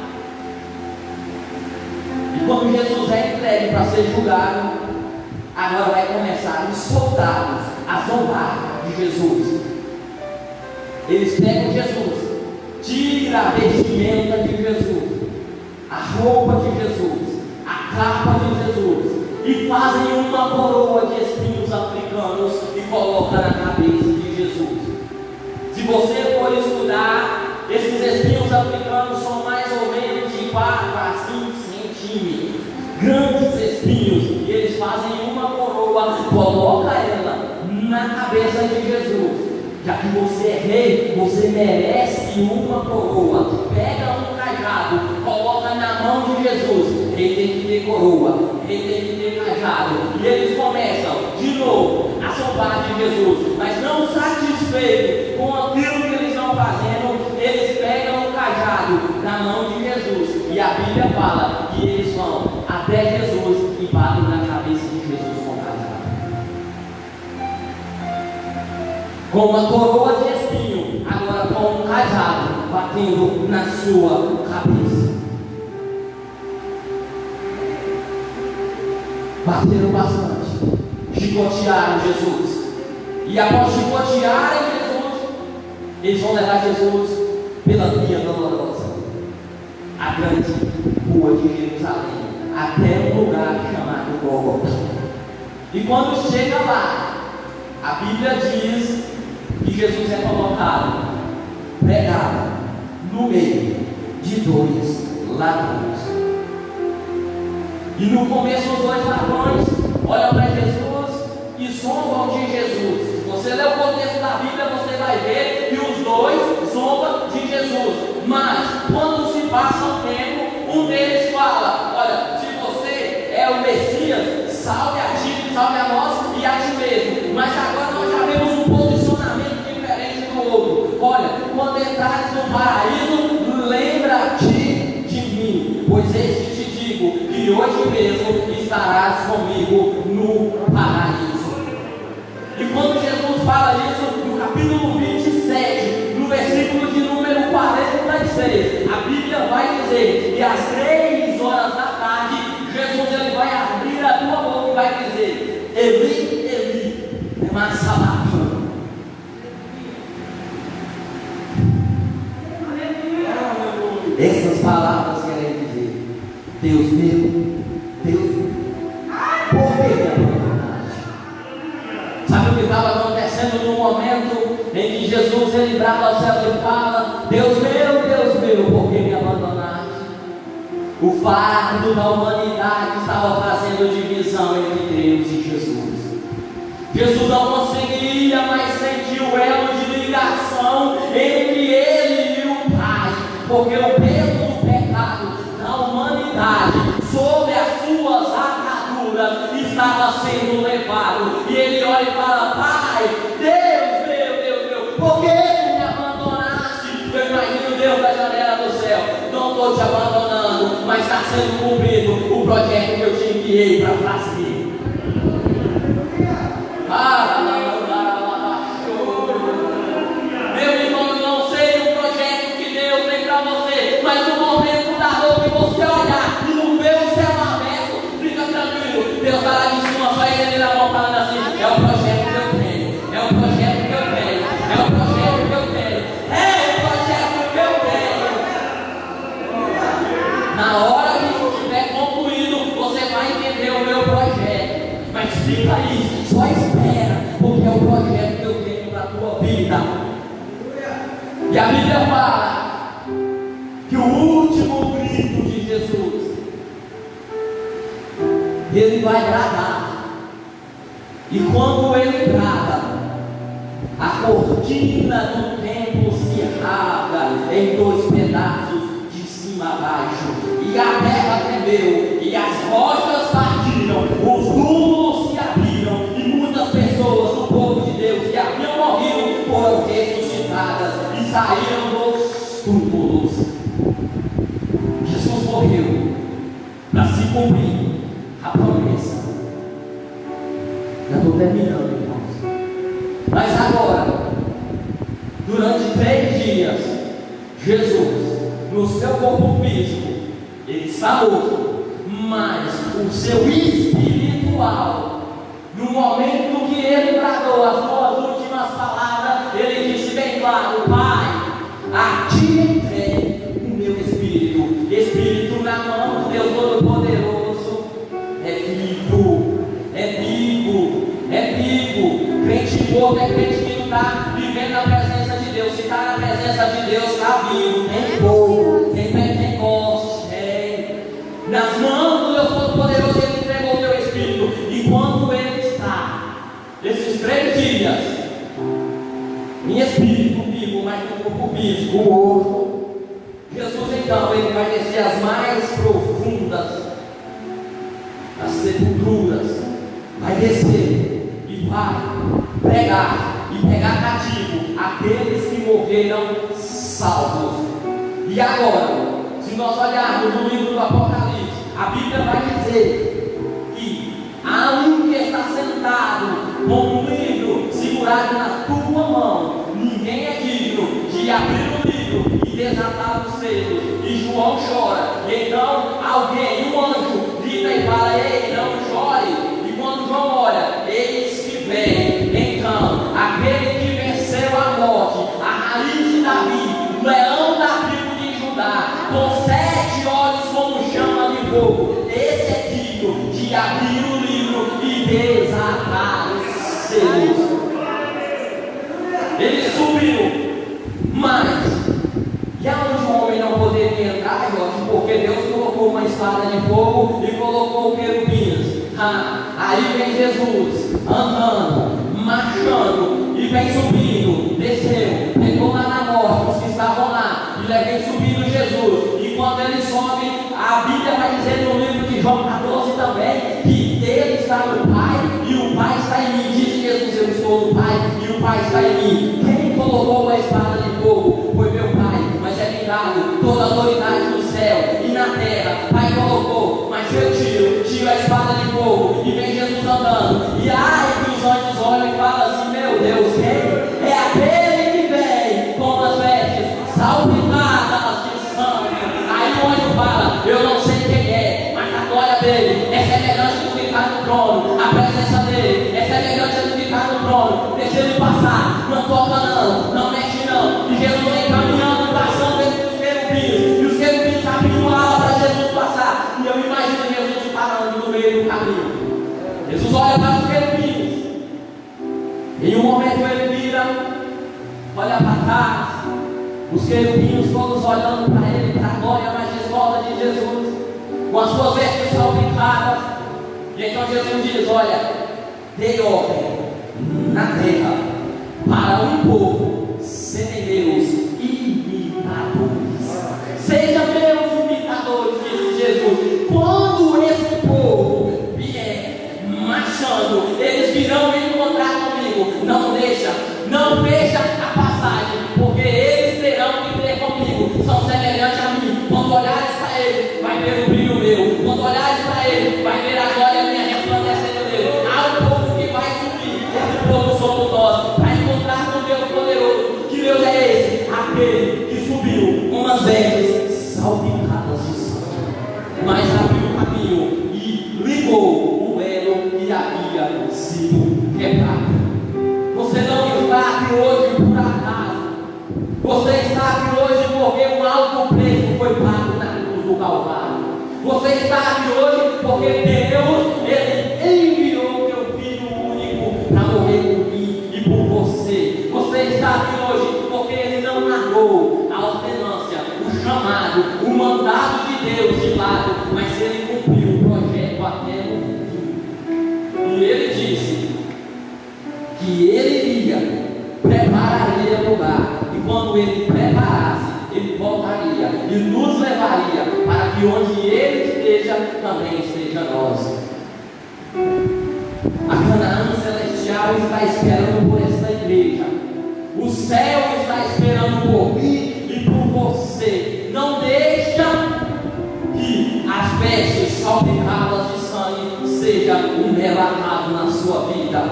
E quando Jesus é entregue para ser julgado, agora vai começar os soldados a zombar de Jesus. Eles pegam Jesus, tiram a vestimenta de Jesus, a roupa de Jesus, a capa de Jesus, e fazem uma coroa de espinhos africanos e colocam na cabeça de Jesus. Se você for estudar, esses espinhos africanos são mais ou menos de 4 a 5 centímetros, grandes espinhos, e eles fazem uma coroa, coloca ela na cabeça de Jesus. Já que você é rei, você merece uma coroa. Pega um cajado, coloca na mão de Jesus. Rei tem que ter coroa, rei tem que ter cajado. E eles começam de novo a zombar de Jesus, mas não satisfeitos com aquilo que eles estão fazendo, eles pegam o cajado na mão de Jesus. E a Bíblia fala que eles vão até Jesus e batem na cabeça de Jesus com o cajado, com uma coroa de espinho, agora com um cajado batendo na sua cabeça. Bateram bastante, chicotearam Jesus, e após chicotearem Jesus, eles vão levar Jesus pela via dolorosa, a grande rua de Jerusalém, até um lugar chamado Gólgota. E quando chega lá, a Bíblia diz que Jesus é colocado, pregado no meio de 2 ladrões. E no começo os 2 ladrões olham para Jesus e zombam de Jesus. Se você ler o contexto da Bíblia, você vai ver que os 2 zombam de Jesus. Mas quando se passa um tempo, um deles fala: olha, se você é o Messias, salve a ti, salve a nós e a ti mesmo. Mas agora nós já vemos um posicionamento diferente do outro. Olha, quando entrares no paraíso, lembra-te de mim, pois este te digo que hoje mesmo estarás comigo no paraíso. E quando Jesus fala isso, no capítulo 27, no versículo de número 46, a Bíblia vai dizer que às 3 horas da tarde, Jesus ele vai abrir a tua boca e vai dizer: Eli, Eli, lema sabachthani. Essas palavras querem dizer: Deus meu, Deus meu, por que me abandonaste? Sabe o que estava acontecendo no momento em que Jesus ele brava ao céu e fala: Deus meu, por que me abandonaste? O fardo da humanidade estava fazendo divisão entre Deus e Jesus. Jesus não conseguia mais sentir o elo de ligação entre ele e o Pai, porque o peso do pecado da humanidade sobre as suas ataduras estava sendo levado. E ele olha e fala: Pai, Deus meu, por que tu me abandonaste? Eu imagino Deus da janela do céu: não estou te abandonando, mas está sendo cumprido o projeto que eu te enviei para fazer. Meu irmão, eu não sei o projeto que Deus tem para você, mas no momento da dor que você olhar e não ver o céu aberto, fica tranquilo. Deus está lá de cima, só ele na mão falando assim: é o projeto que eu tenho, é o projeto que eu tenho, é o projeto que eu tenho, é o projeto que eu tenho. Na hora que estiver concluído, você vai entender o meu projeto. Mas fica aí, só espera, porque é o projeto que eu tenho para a tua vida. E a Bíblia fala que o último grito de Jesus, ele vai bradar. E quando ele brada, a cortina do templo se rasga em 2 pedaços, de cima a baixo. tremeu, e as rochas partiram, os túmulos se abriram, e muitas pessoas do povo de Deus que haviam morrido foram ressuscitadas e saíram dos túmulos. Jesus morreu para se cumprir a promessa. Já estou terminando, irmãos. Mas agora, durante 3 dias, Jesus, no seu corpo físico, ele está morto, mas o seu espiritual, no momento que ele bradou as 2 últimas palavras, ele disse bem claro: Pai, a ti entregue o meu espírito. Espírito na mão de Deus Todo-Poderoso é vivo, é vivo, é vivo. Crente morto é crente que não está vivendo na presença de Deus. Se está na presença de Deus, está vivo. Tem fogo, tem Pentecoste, nas mãos do Deus Todo-Poderoso ele entregou o teu espírito. Enquanto ele está, esses 3 dias, em espírito vivo, mas no corpo físico morto, Jesus então ele vai descer as mais profundas, as sepulturas, vai descer e vai pregar e pegar cativo aqueles que morreram salvos. E agora, se nós olharmos no livro do Apocalipse, a Bíblia vai dizer que há um que está sentado com um livro segurado na tua mão. Ninguém é digno de abrir o livro e desatar os selos. E João chora. E então alguém, um anjo, grita e fala: ei, não chore. E quando João olha, eis que vem então aquele que venceu a morte, a raiz de Davi, o leão da tribo de Judá, com 7 olhos como chama de fogo. Esse é digno de abrir o livro e desatar os selos. Ele subiu, mas e aonde o homem não poderia entrar, irmãos? Porque Deus colocou uma espada de fogo e colocou querubins. Aí vem Jesus andando, marchando, e vem subindo, desceu, pegou lá na morte os que estavam lá, e vem subindo Jesus. E quando ele sobe, a Bíblia vai dizer no livro de João 14 também, que Deus está no Pai e o Pai está em mim. Diz Jesus: eu estou no Pai e o Pai está em mim. Quem colocou a espada de fogo foi meu Pai, mas é me dado toda a autoridade no céu e na terra. Pai colocou, mas eu tiro a espada de fogo. E vem Jesus andando, e ai que os anjos olham e falam assim: meu Deus, quem é aquele que vem com as vestes salpicadas de sangue? Aí o anjo fala: eu não sei quem é, mas a glória dele é semelhante do que está no trono, a presença dele é semelhante do que está no trono. Deixa ele passar, não toca não, não mexe não. E Jesus vem caminhando, passando entre os querubins, e os querubins abrindo a ala para Jesus passar. E eu imagino Jesus parando no meio do caminho. Jesus olha para os querubins, em um momento ele vira, olha para trás, os querubins todos olhando para ele, para a glória majestosa de Jesus, com as suas vestes salpicadas. E então Jesus diz: olha, dei ordem na terra para um povo serem meus imitadores. Seja meus imitadores, disse Jesus. Quando esse povo vier marchando, eles virão encontrar comigo. Não fecha a passagem, porque eles terão que ter comigo. São semelhantes a mim. Quando olhares para eles, vai ver o brilho meu. Quando olhares para eles, vai ver a glória minha resplandecendo nele. Há um povo que vai subir. Esse povo somos nós, para encontrar com Deus poderoso. Que Deus é esse? Aquele que subiu umas vestes salpicadas de sangue, mas abriu o caminho e ligou o elo que havia sido quebrado. Você não está aqui hoje por acaso. Você está aqui hoje porque um alto preço foi pago na cruz do Calvário. Você está aqui hoje porque Deus, Ele enviou o teu Filho único para morrer por mim e por você. Você está aqui hoje porque Ele não largou a ordenância, o chamado, o mandato de Deus de lado, mas Ele cumpriu o projeto até o fim. E Ele disse que Ele iria, prepararia lugar, e quando Ele preparasse, Ele voltaria e nos levaria para que onde Ele esteja, também esteja nós. A Canaã celestial está esperando por esta igreja. O céu está esperando por mim e por você. Não deixa que as vestes salpicadas de sangue seja um relatado na sua vida.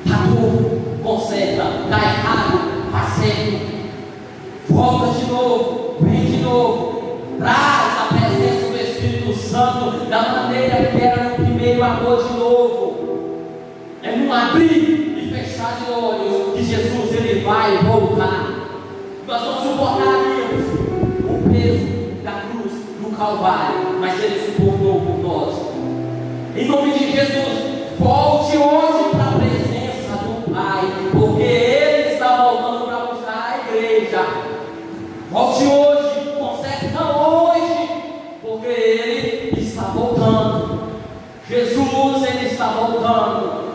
Está torto, conserta. Está errado, está certo. Volta de novo, vem de novo. Traz a presença do Espírito Santo da maneira que era no primeiro amor de novo. É num abrir e fechar de olhos que Jesus ele vai voltar. Nós não suportaríamos o peso da cruz do Calvário, mas ele suportou por nós. Em nome de Jesus, volte hoje para a presença do Pai, porque ele está voltando para buscar a igreja. Volte hoje, conserta hoje, porque ele está voltando. Jesus ele está voltando.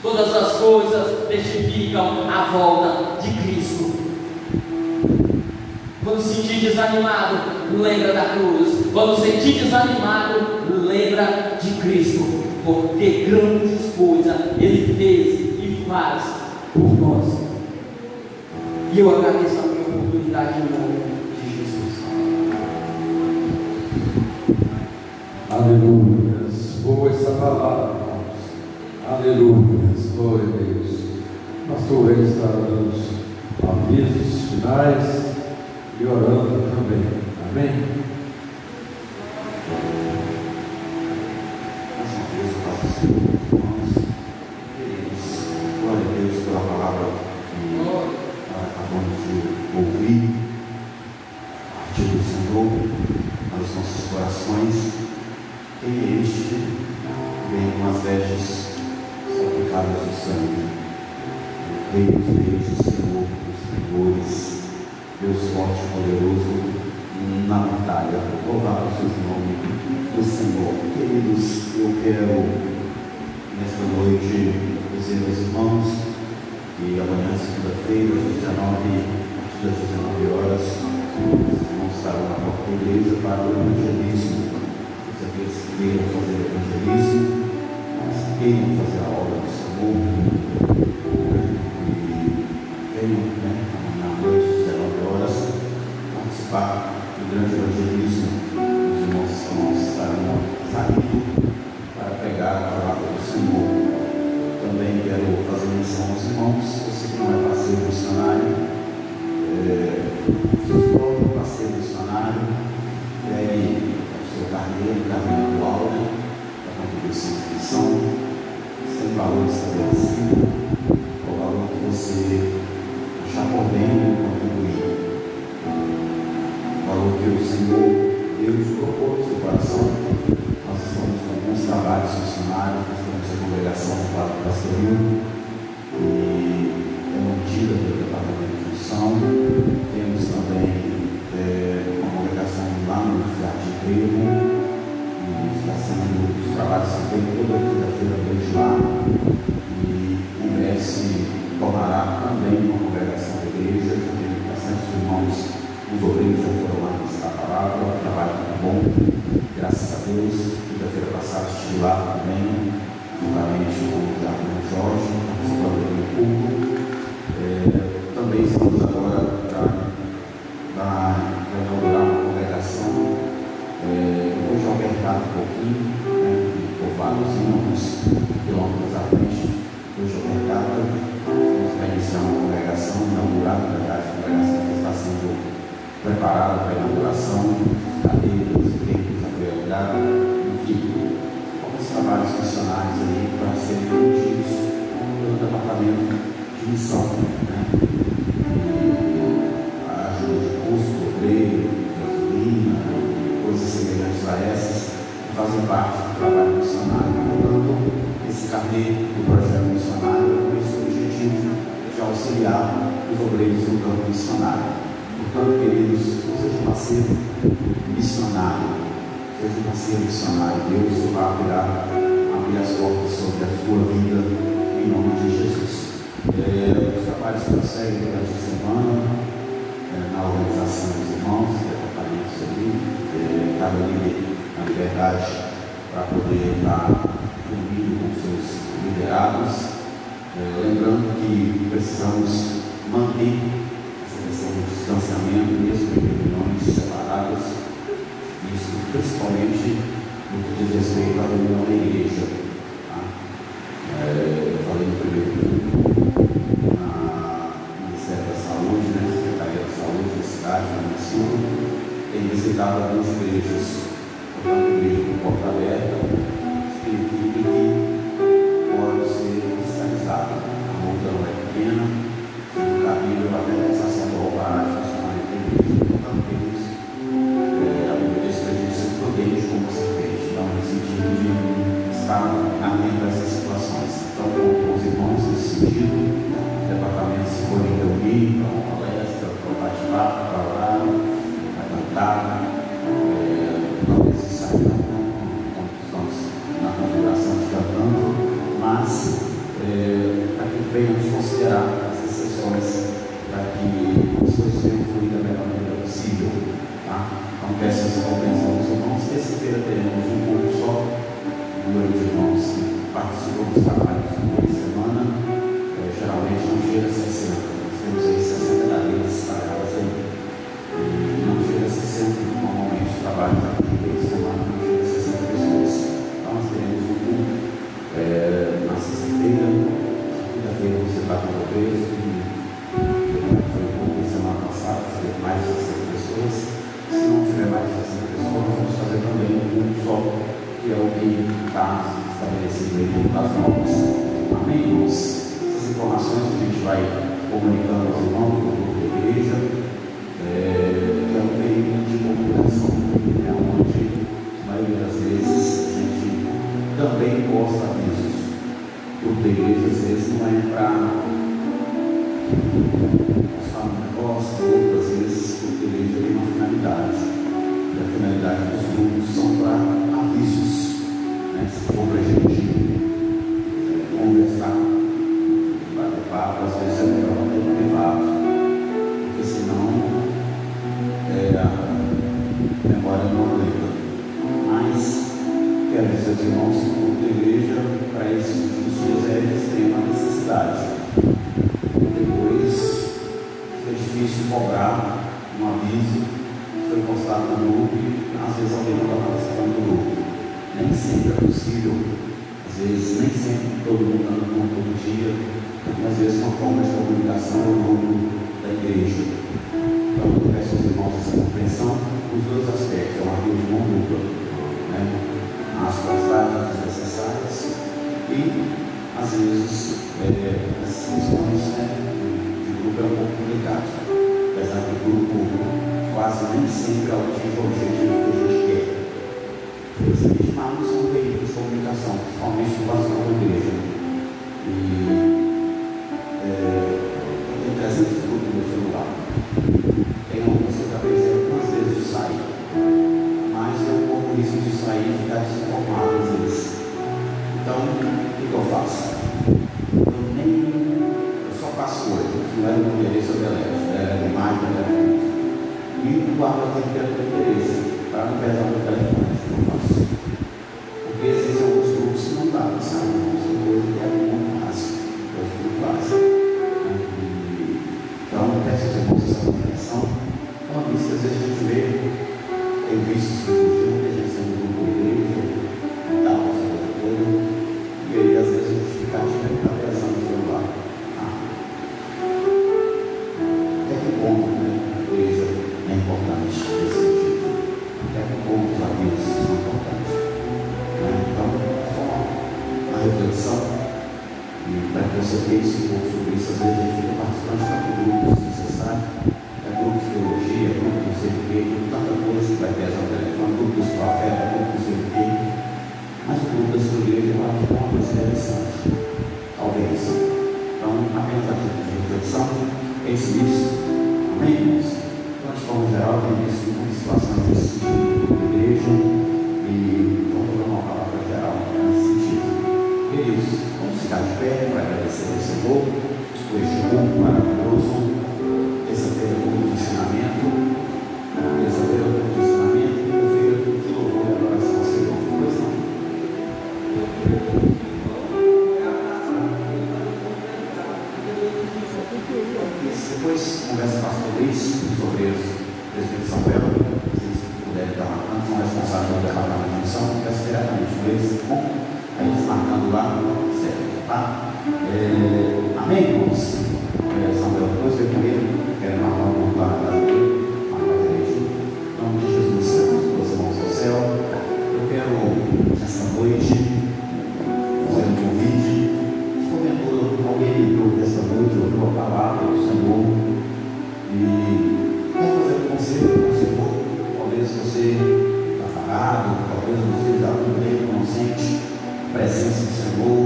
Todas as coisas testificam a volta de Cristo. Quando se sentir desanimado, lembra da cruz. Quando se sentir desanimado, lembra de Cristo, porque grandes coisas Ele fez e faz por nós. E eu agradeço a minha oportunidade em nome de Jesus. Aleluia. Boa essa palavra, irmãos. Aleluia. Glória a Deus. Pastor Reis está dando os avisos finais e orando também. Amém? Mais uma vez, eu faço assim, irmãos, queridos, glória a Deus pela palavra que nós acabamos de ouvir, a partir do Senhor, nos nossos corações. Quem é este que vem com as vestes salpicadas de sangue? Rei dos reis, o Senhor dos senhores, Deus forte e poderoso na batalha. Louvado seja o nome do Senhor. Queridos, eu quero nesta noite dizer aos irmãos que amanhã, segunda-feira, às 19, a partir das 19 horas, os irmãos estarão na porta da igreja para o evangelismo. Aqueles que queiram fazer evangelismo, mas que queiram fazer a obra do Senhor, e venham amanhã à noite, às 19 horas, participar do grande evangelismo. Os irmãos estarão saindo para pregar a palavra do Senhor. Também quero fazer menção aos irmãos, você que não é parceiro missionário, se torne parceiro missionário, pegue seu carneiro atual, da contribuição de missão, sem valor estabelecido, o valor que você achar por bem contribuir, o valor que o Senhor Deus colocou no seu coração. Nós estamos com alguns trabalhos missionários, nós temos a congregação do Padre Pastoril, e é mantida pelo Departamento de Missão. Temos também uma congregação lá no Jardim Trevo, e está sendo, os trabalhos são feitos toda quinta-feira desde lá, e em breve se tornará também uma congregação da igreja. Também bastante irmãos, os obreiros já foram lá visitar a palavra, um trabalho muito bom, graças a Deus. Quinta-feira passada estive lá também, juntamente com o Diácono Jorge, participando do culto. Também estamos agora para inaugurar uma congregação, depois de ofertar um pouquinho, por vários quilômetros à frente, depois de ofertar, vamos para iniciar uma congregação, inaugurar, na verdade, a congregação que está sendo preparada para a inauguração, os cadeiros, o tempo já foi alugado, enfim, alguns trabalhos missionários aí para serem mantidos pelo departamento de missão, ajuda de custo, obreiro, gasolina, coisas semelhantes a essas, que fazem parte do trabalho missionário. Portanto, esse carnê do projeto missionário tem esse objetivo de auxiliar os obreiros no campo missionário. Portanto, queridos, seja um parceiro missionário, Deus vai abrir as portas sobre a sua vida, em nome de Jesus. Os trabalhos prosseguem durante a semana, na organização dos irmãos, departamentos ali, cada líder na liberdade para poder estar unido com seus liderados. Lembrando que precisamos manter essa questão do distanciamento, mesmo em reuniões separadas, isso principalmente no que diz respeito à reunião da igreja. Tá? Eu falei no primeiro grupo, na Ministério da Saúde, né, Secretaria da Saúde da cidade, do município, tem visitado algumas igrejas. Portanto, igreja com porta aberta significa que pode ser fiscalizado. A multa não é pequena, o caminho até a estação do alvará de funcionamento da igreja. Portanto, temos a Bíblia diz que a gente se protege como você fez, então, no sentido de estar atento a essas situações. Então, com os irmãos nesse sentido, o departamento se for reunir para uma palestra, para um bate-papo, para orar, para cantar, talvez sair na configuração de cantando, mas para que venhamos considerar essas sessões, para que as coisas venham fluir da melhor maneira possível. Tá? Então, peço essa compreensão dos irmãos. Terça-feira teremos um pouco só do número de irmãos que participam dos trabalhos no meio de semana. Geralmente não chega a 60. Nós temos aí 60 cadeiras espalhadas aí. E não chega a 60. Normalmente os trabalhos aqui no meio de semana não chega a 60 pessoas. Então nós teremos um culto na sexta-feira. Quinta-feira você vai com os obreiros. Foi o culto da semana passada, se tiver mais de 60 pessoas. Se não tiver mais de 60 pessoas, vamos fazer também um culto só, que é o que está estabelecido aí dentro das normas. Amém, irmãos? Essas informações que a gente vai comunicando aos irmãos do grupo da igreja, que é um período de comunicação, onde a maioria das vezes a gente também posta avisos. O grupo da igreja às vezes não é para postar um negócio, outras vezes o grupo da igreja tem uma finalidade. E a finalidade dos grupos são para avisos, né? Se for para a gente conversar, bater papo, às vezes é melhor ter um privado, porque senão a memória não aguenta. Mas quero dizer aos irmãos que o culto da igreja para esses dias é de extrema necessidade. Depois é difícil cobrar um aviso que foi postado no grupo e às vezes alguém não está participando do grupo. Nem sempre é possível, às vezes nem sempre todo mundo anda com todo dia, e às vezes uma forma de comunicação é o nome da igreja. Então eu peço aos irmãos essa compreensão, os dois aspectos, é uma reunião de mão dupla, né? As postagens necessárias e às vezes essas questões, né, de grupo é um pouco complicado, apesar que o grupo quase nem sempre atinge o objetivo que a gente quer. Felizmente, mas são veículos de comunicação, principalmente com as da igreja. E eu tenho 300 grupos no meu celular. Tem alguns que eu acabei algumas vezes de sair, mas eu corro o risco de sair e ficar desinformado às vezes. Então, o que eu faço? Eu só passo hoje, não é no endereço eu deleto, é imagem do telefone. E guardo aquele que é do interesse, para não pesar o telefone, que eu faço. Porque às vezes alguns grupos não dá para sair, são coisas que é muito fácil, coisas muito fáceis. Então, eu peço aos irmãos essa compreensão. Então, isso às vezes a gente vê, tem visto isso muita gente sendo do grupo da igreja, e tal, essa coisa toda, e aí às vezes a gente fica achando que está pensando no celular. Até que ponto, né, a igreja é importante nesse sentido? Até que ponto os avisos são importantes? Então, só uma reflexão, e para que você pense um pouco sobre isso, às vezes a gente fica participando de tanto grupo, se necessário, grupo de teologia, grupo de não sei o quê, tanta coisa que vai pesar o telefone, grupo dos profetas, grupo de não sei o quê, mas o grupo da sua igreja eu acho que é uma coisa interessante, talvez. Então, apenas a título de reflexão, pense nisso, amém, irmãos? Então, de forma geral, tem visto muitas situações nesse sentido da igreja, e vamos dar uma palavra geral nesse sentido. Queridos, vamos ficar de pé para agradecer esse povo, por este culto maravilhoso. Terça-feira, culto de ensinamento. Terça-feira, culto de ensinamento. Quinta-feira, culto de está marcando, são responsáveis pelo departamento de missão, conversa diretamente com eles, tá bom? Aí eles marcando lá, certo, tá? Amém, irmãos? Samuel, depois veio comigo, quero marcar um pouco lá na casa dele, marcar direitinho. Em nome de Jesus, todas as mãos ao céu. Eu quero, nessa noite, fazer um convite. Se porventura alguém entrou nessa noite, ouviu a palavra do Senhor e quer fazer um conselho com o Senhor, talvez você está parado, talvez você já não sente a presença do Senhor,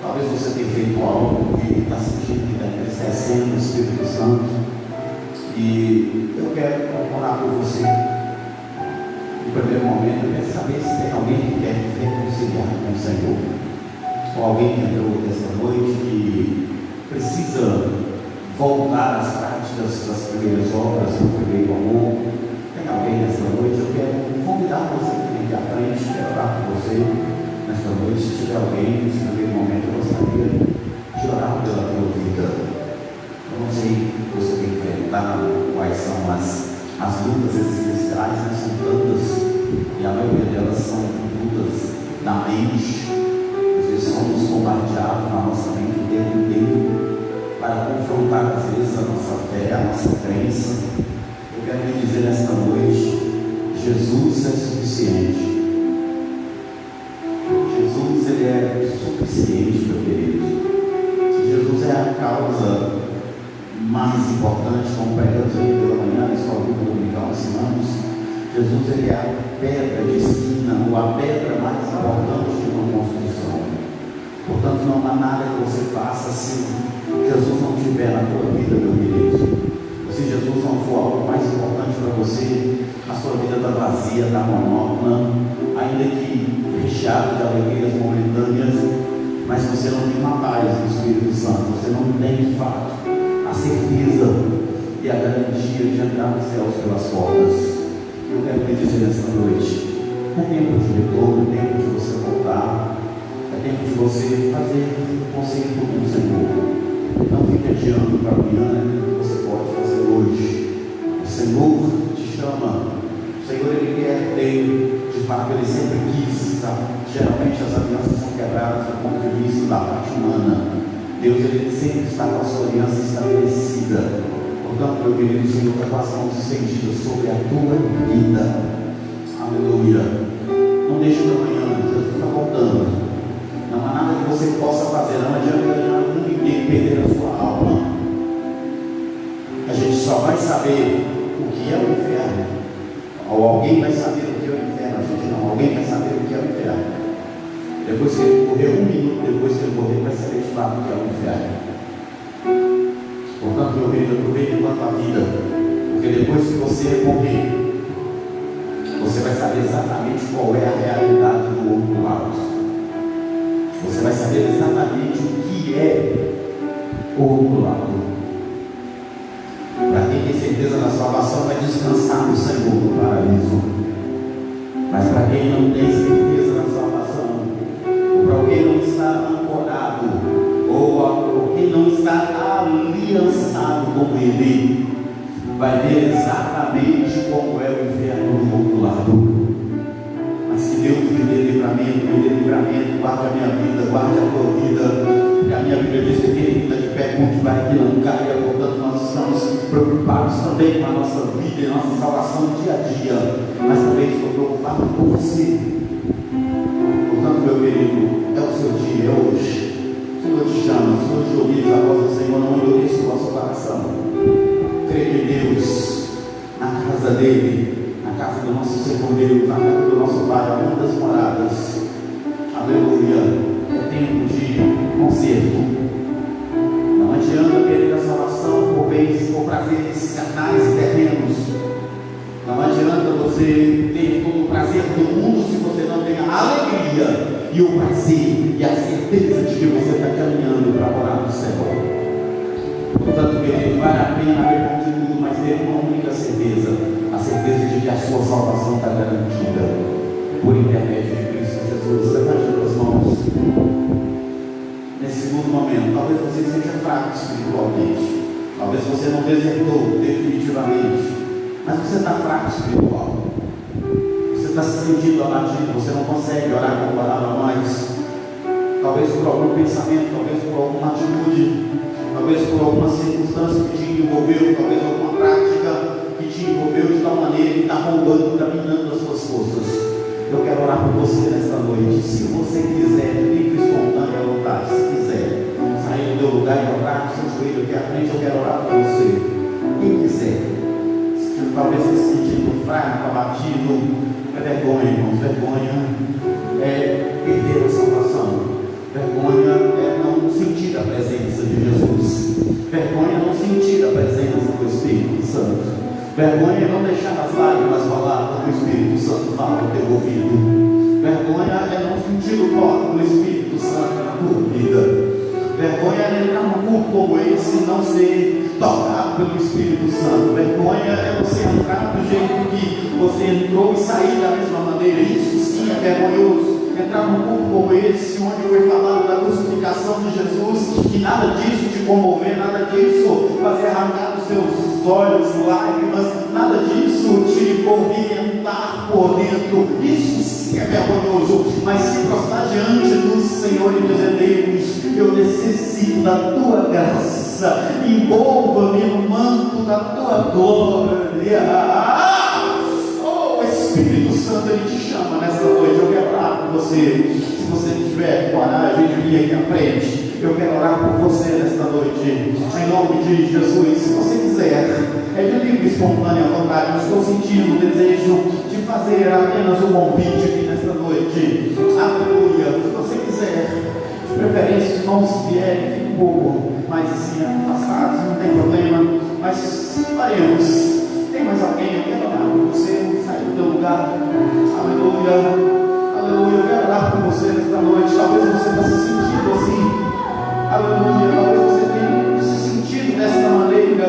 talvez você tenha feito algo que está sentindo que está entristecendo o Espírito Santo, e eu quero orar por você. No primeiro momento, eu quero saber se tem alguém que quer reconciliar com o Senhor, ou alguém que entrou nessa noite que precisa voltar às práticas das primeiras obras, do primeiro amor. Tem alguém nessa noite? Eu quero convidar você que vem aqui à frente, quero orar por você nesta noite. Se tiver alguém nesse primeiro momento, eu gostaria de orar pela tua vida. Eu não sei o que você tem enfrentado, quais são as lutas existenciais, né? São tantas, e a maioria delas são lutas da mente. Às vezes somos bombardeados na nossa mente o tempo inteiro para confrontar às vezes a nossa fé, a nossa crença. Eu quero lhe dizer nesta noite: Jesus é suficiente. Jesus, Ele é suficiente, meu querido. Se Jesus é a causa mais importante, como pregamos aqui pela manhã, na escola dominical ensinamos, Jesus, Ele é a pedra de esquina, ou a pedra mais importante de uma construção. Portanto, não há nada que você faça se Jesus não estiver na tua vida, meu querido. Se Jesus não for algo mais importante para você, a sua vida está vazia, está monótona, ainda que recheada de alegrias momentâneas, mas você não tem uma paz do Espírito Santo, você não tem de fato a certeza e a garantia de entrar nos céus pelas portas. Eu quero lhe dizer nesta noite: é tempo de retorno, é tempo de você voltar, é tempo de você fazer um concerto com o Senhor. Não fique adiando para amanhã, né? O que você pode fazer hoje. O Senhor te chama, o Senhor, Ele quer ter, de fato, Ele sempre quis, sabe? Geralmente as alianças são quebradas do ponto de vista da parte humana. Deus, Ele sempre está com a sua aliança estabelecida. Portanto, meu querido, o Senhor está com as mãos estendidas sobre a tua vida. Aleluia. Não deixe para amanhã, Jesus está voltando. Não há nada que você possa fazer, não adianta ganhar o mundo inteiro e perder a sua alma. A gente só vai saber o que é o inferno, ou alguém vai saber o que é o inferno. A gente não, alguém vai saber o que é o inferno. Depois que ele morrer, um minuto depois que ele morrer, vai saber de fato o que é o inferno. Portanto, meu querido, aproveite enquanto a vida, porque depois que você morrer, você vai saber exatamente qual é a realidade do outro lado. Você vai saber exatamente o que é o outro lado. Para quem tem certeza da salvação, vai descansar no Senhor no paraíso. Mas para quem não tem certeza da salvação, ou para quem não está ancorado, ou quem não está aliançado com Ele, vai ver exatamente como é o inferno do outro lado. Mas que Deus me dê livramento, guarde a minha vida, guarde a tua vida. E a minha Bíblia diz que quem está de pé, conte vai que não caia. Portanto, nós estamos preocupados também com a nossa vida e a nossa salvação dia a dia, mas também estou preocupado com você. Portanto, meu querido, é o seu dia, é hoje. O Senhor te chama, o Senhor te ouve a voz do Senhor, não endureça o vosso coração. Creia em Deus, na casa dele, na casa do nosso Senhor Deus, na casa do nosso Pai, a muitas moradas. Aleluia. É tempo de conserto. Não adianta perder a salvação por bens, por prazeres carnais e terrenos. Não adianta você ter todo o prazer do mundo se você não tem a alegria e o prazer e a certeza de que você está caminhando para morar no céu. Portanto, querido, vale a pena ver bom de tudo, mas ter uma única certeza: a certeza de que a sua salvação está garantida por intermédio de Cristo Jesus. Levante as mãos. Nesse segundo momento, talvez você seja fraco espiritualmente, talvez você não desertou definitivamente, mas você está fraco espiritual. está se sentindo abatido, você não consegue orar como orava mais. Talvez por algum pensamento, talvez por alguma atitude, talvez por alguma circunstância que te envolveu, talvez alguma prática que te envolveu de tal maneira que está roubando, está minando as suas forças. Eu quero orar por você nesta noite. Se você quiser, de livre e espontânea vontade, se quiser sair do meu lugar e orar com seu joelho aqui à frente, eu quero orar por você. Quem quiser, se talvez se sentindo fraco, abatido, é vergonha, irmãos. Vergonha é perder a salvação. Vergonha é não sentir a presença de Jesus. Vergonha é não sentir a presença do Espírito Santo. Vergonha é não deixar as lágrimas falar quando o Espírito Santo fala no teu ouvido. Vergonha é não sentir o toque do Espírito Santo na tua vida. Vergonha é entrar num culto como esse e não ser tocado pelo Espírito Santo. Vergonha é você entrar do jeito que você entrou e sair da mesma maneira. Isso sim é vergonhoso. Entrar num culto como esse, onde foi falado da crucificação de Jesus, e nada disso te comover, nada disso fazer arrancar dos seus olhos lágrimas, nada disso te movimentar por dentro. Isso sim é vergonhoso. Mas se prostrar diante do Senhor e dizer: Deus, eu necessito da tua graça, envolva-me no manto da tua glória. Espírito Santo, Ele te chama nessa noite. Eu quero orar por você. Se você tiver coragem de vir aqui à frente, eu quero orar por você nesta noite, em nome de Jesus. Se você quiser, é de livre e espontânea vontade. Eu estou sentindo o desejo de fazer apenas um convite aqui nesta noite. Aleluia. Se você quiser, de preferência, os irmãos que vierem, fiquem um pouco mais assim afastados, não tem problema, mas faremos. Tem mais alguém? Eu quero orar por você. Sai do teu lugar. Aleluia. Aleluia. Eu quero orar por você nesta noite. Talvez você tenha se sentido assim. Aleluia. Talvez você tenha se sentido desta maneira.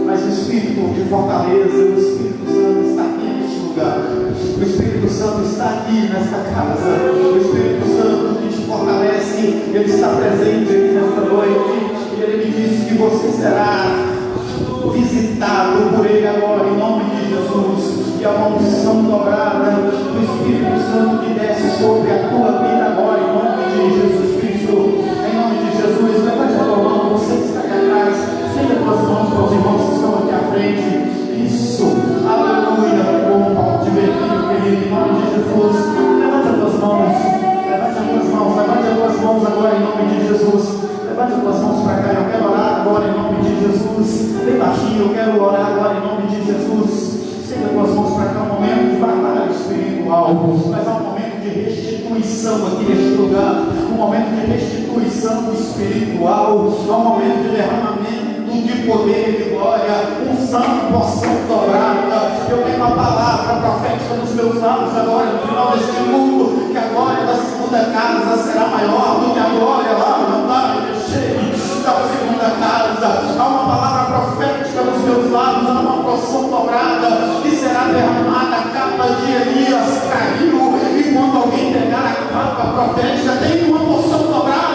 Mas o Espírito de fortaleza, o Espírito Santo está aqui neste lugar. O Espírito Santo está aqui nesta casa. O Espírito Santo que te fortalece, Ele está presente aqui nesta noite. E Ele me disse que você será visitado por Ele agora, em nome de Jesus. E a unção dobrada do Espírito Santo que desce sobre a tua vida agora, em nome de Jesus Cristo. Em nome de Jesus, levante a tua mão, você que está aqui atrás, estenda as tuas mãos para os irmãos que estão aqui à frente. Isso, aleluia. Que bom, Paulo, de ver aqui, querido, em nome de Jesus. Levante as tuas mãos, levante as tuas mãos, levante as tuas mãos agora, em nome de Jesus. Levante as tuas mãos para cá, eu quero orar agora em nome de Jesus. Bem baixinho, eu quero orar agora em nome de Jesus. Estenda as tuas mãos para cá, um momento de batalha espiritual, mas há um momento de restituição aqui neste lugar, um momento de restituição espiritual, há um momento de derramamento de poder, de glória, unção, porção dobrada. Eu tenho uma palavra profética nos meus lábios agora no final deste culto, que a glória da segunda casa será maior do que a glória lá no andar da segunda casa. Há uma palavra profética nos meus lábios, há uma porção dobrada que será derramada. A capa de Elias caiu, e quando alguém pegar a capa profética, tem uma porção dobrada.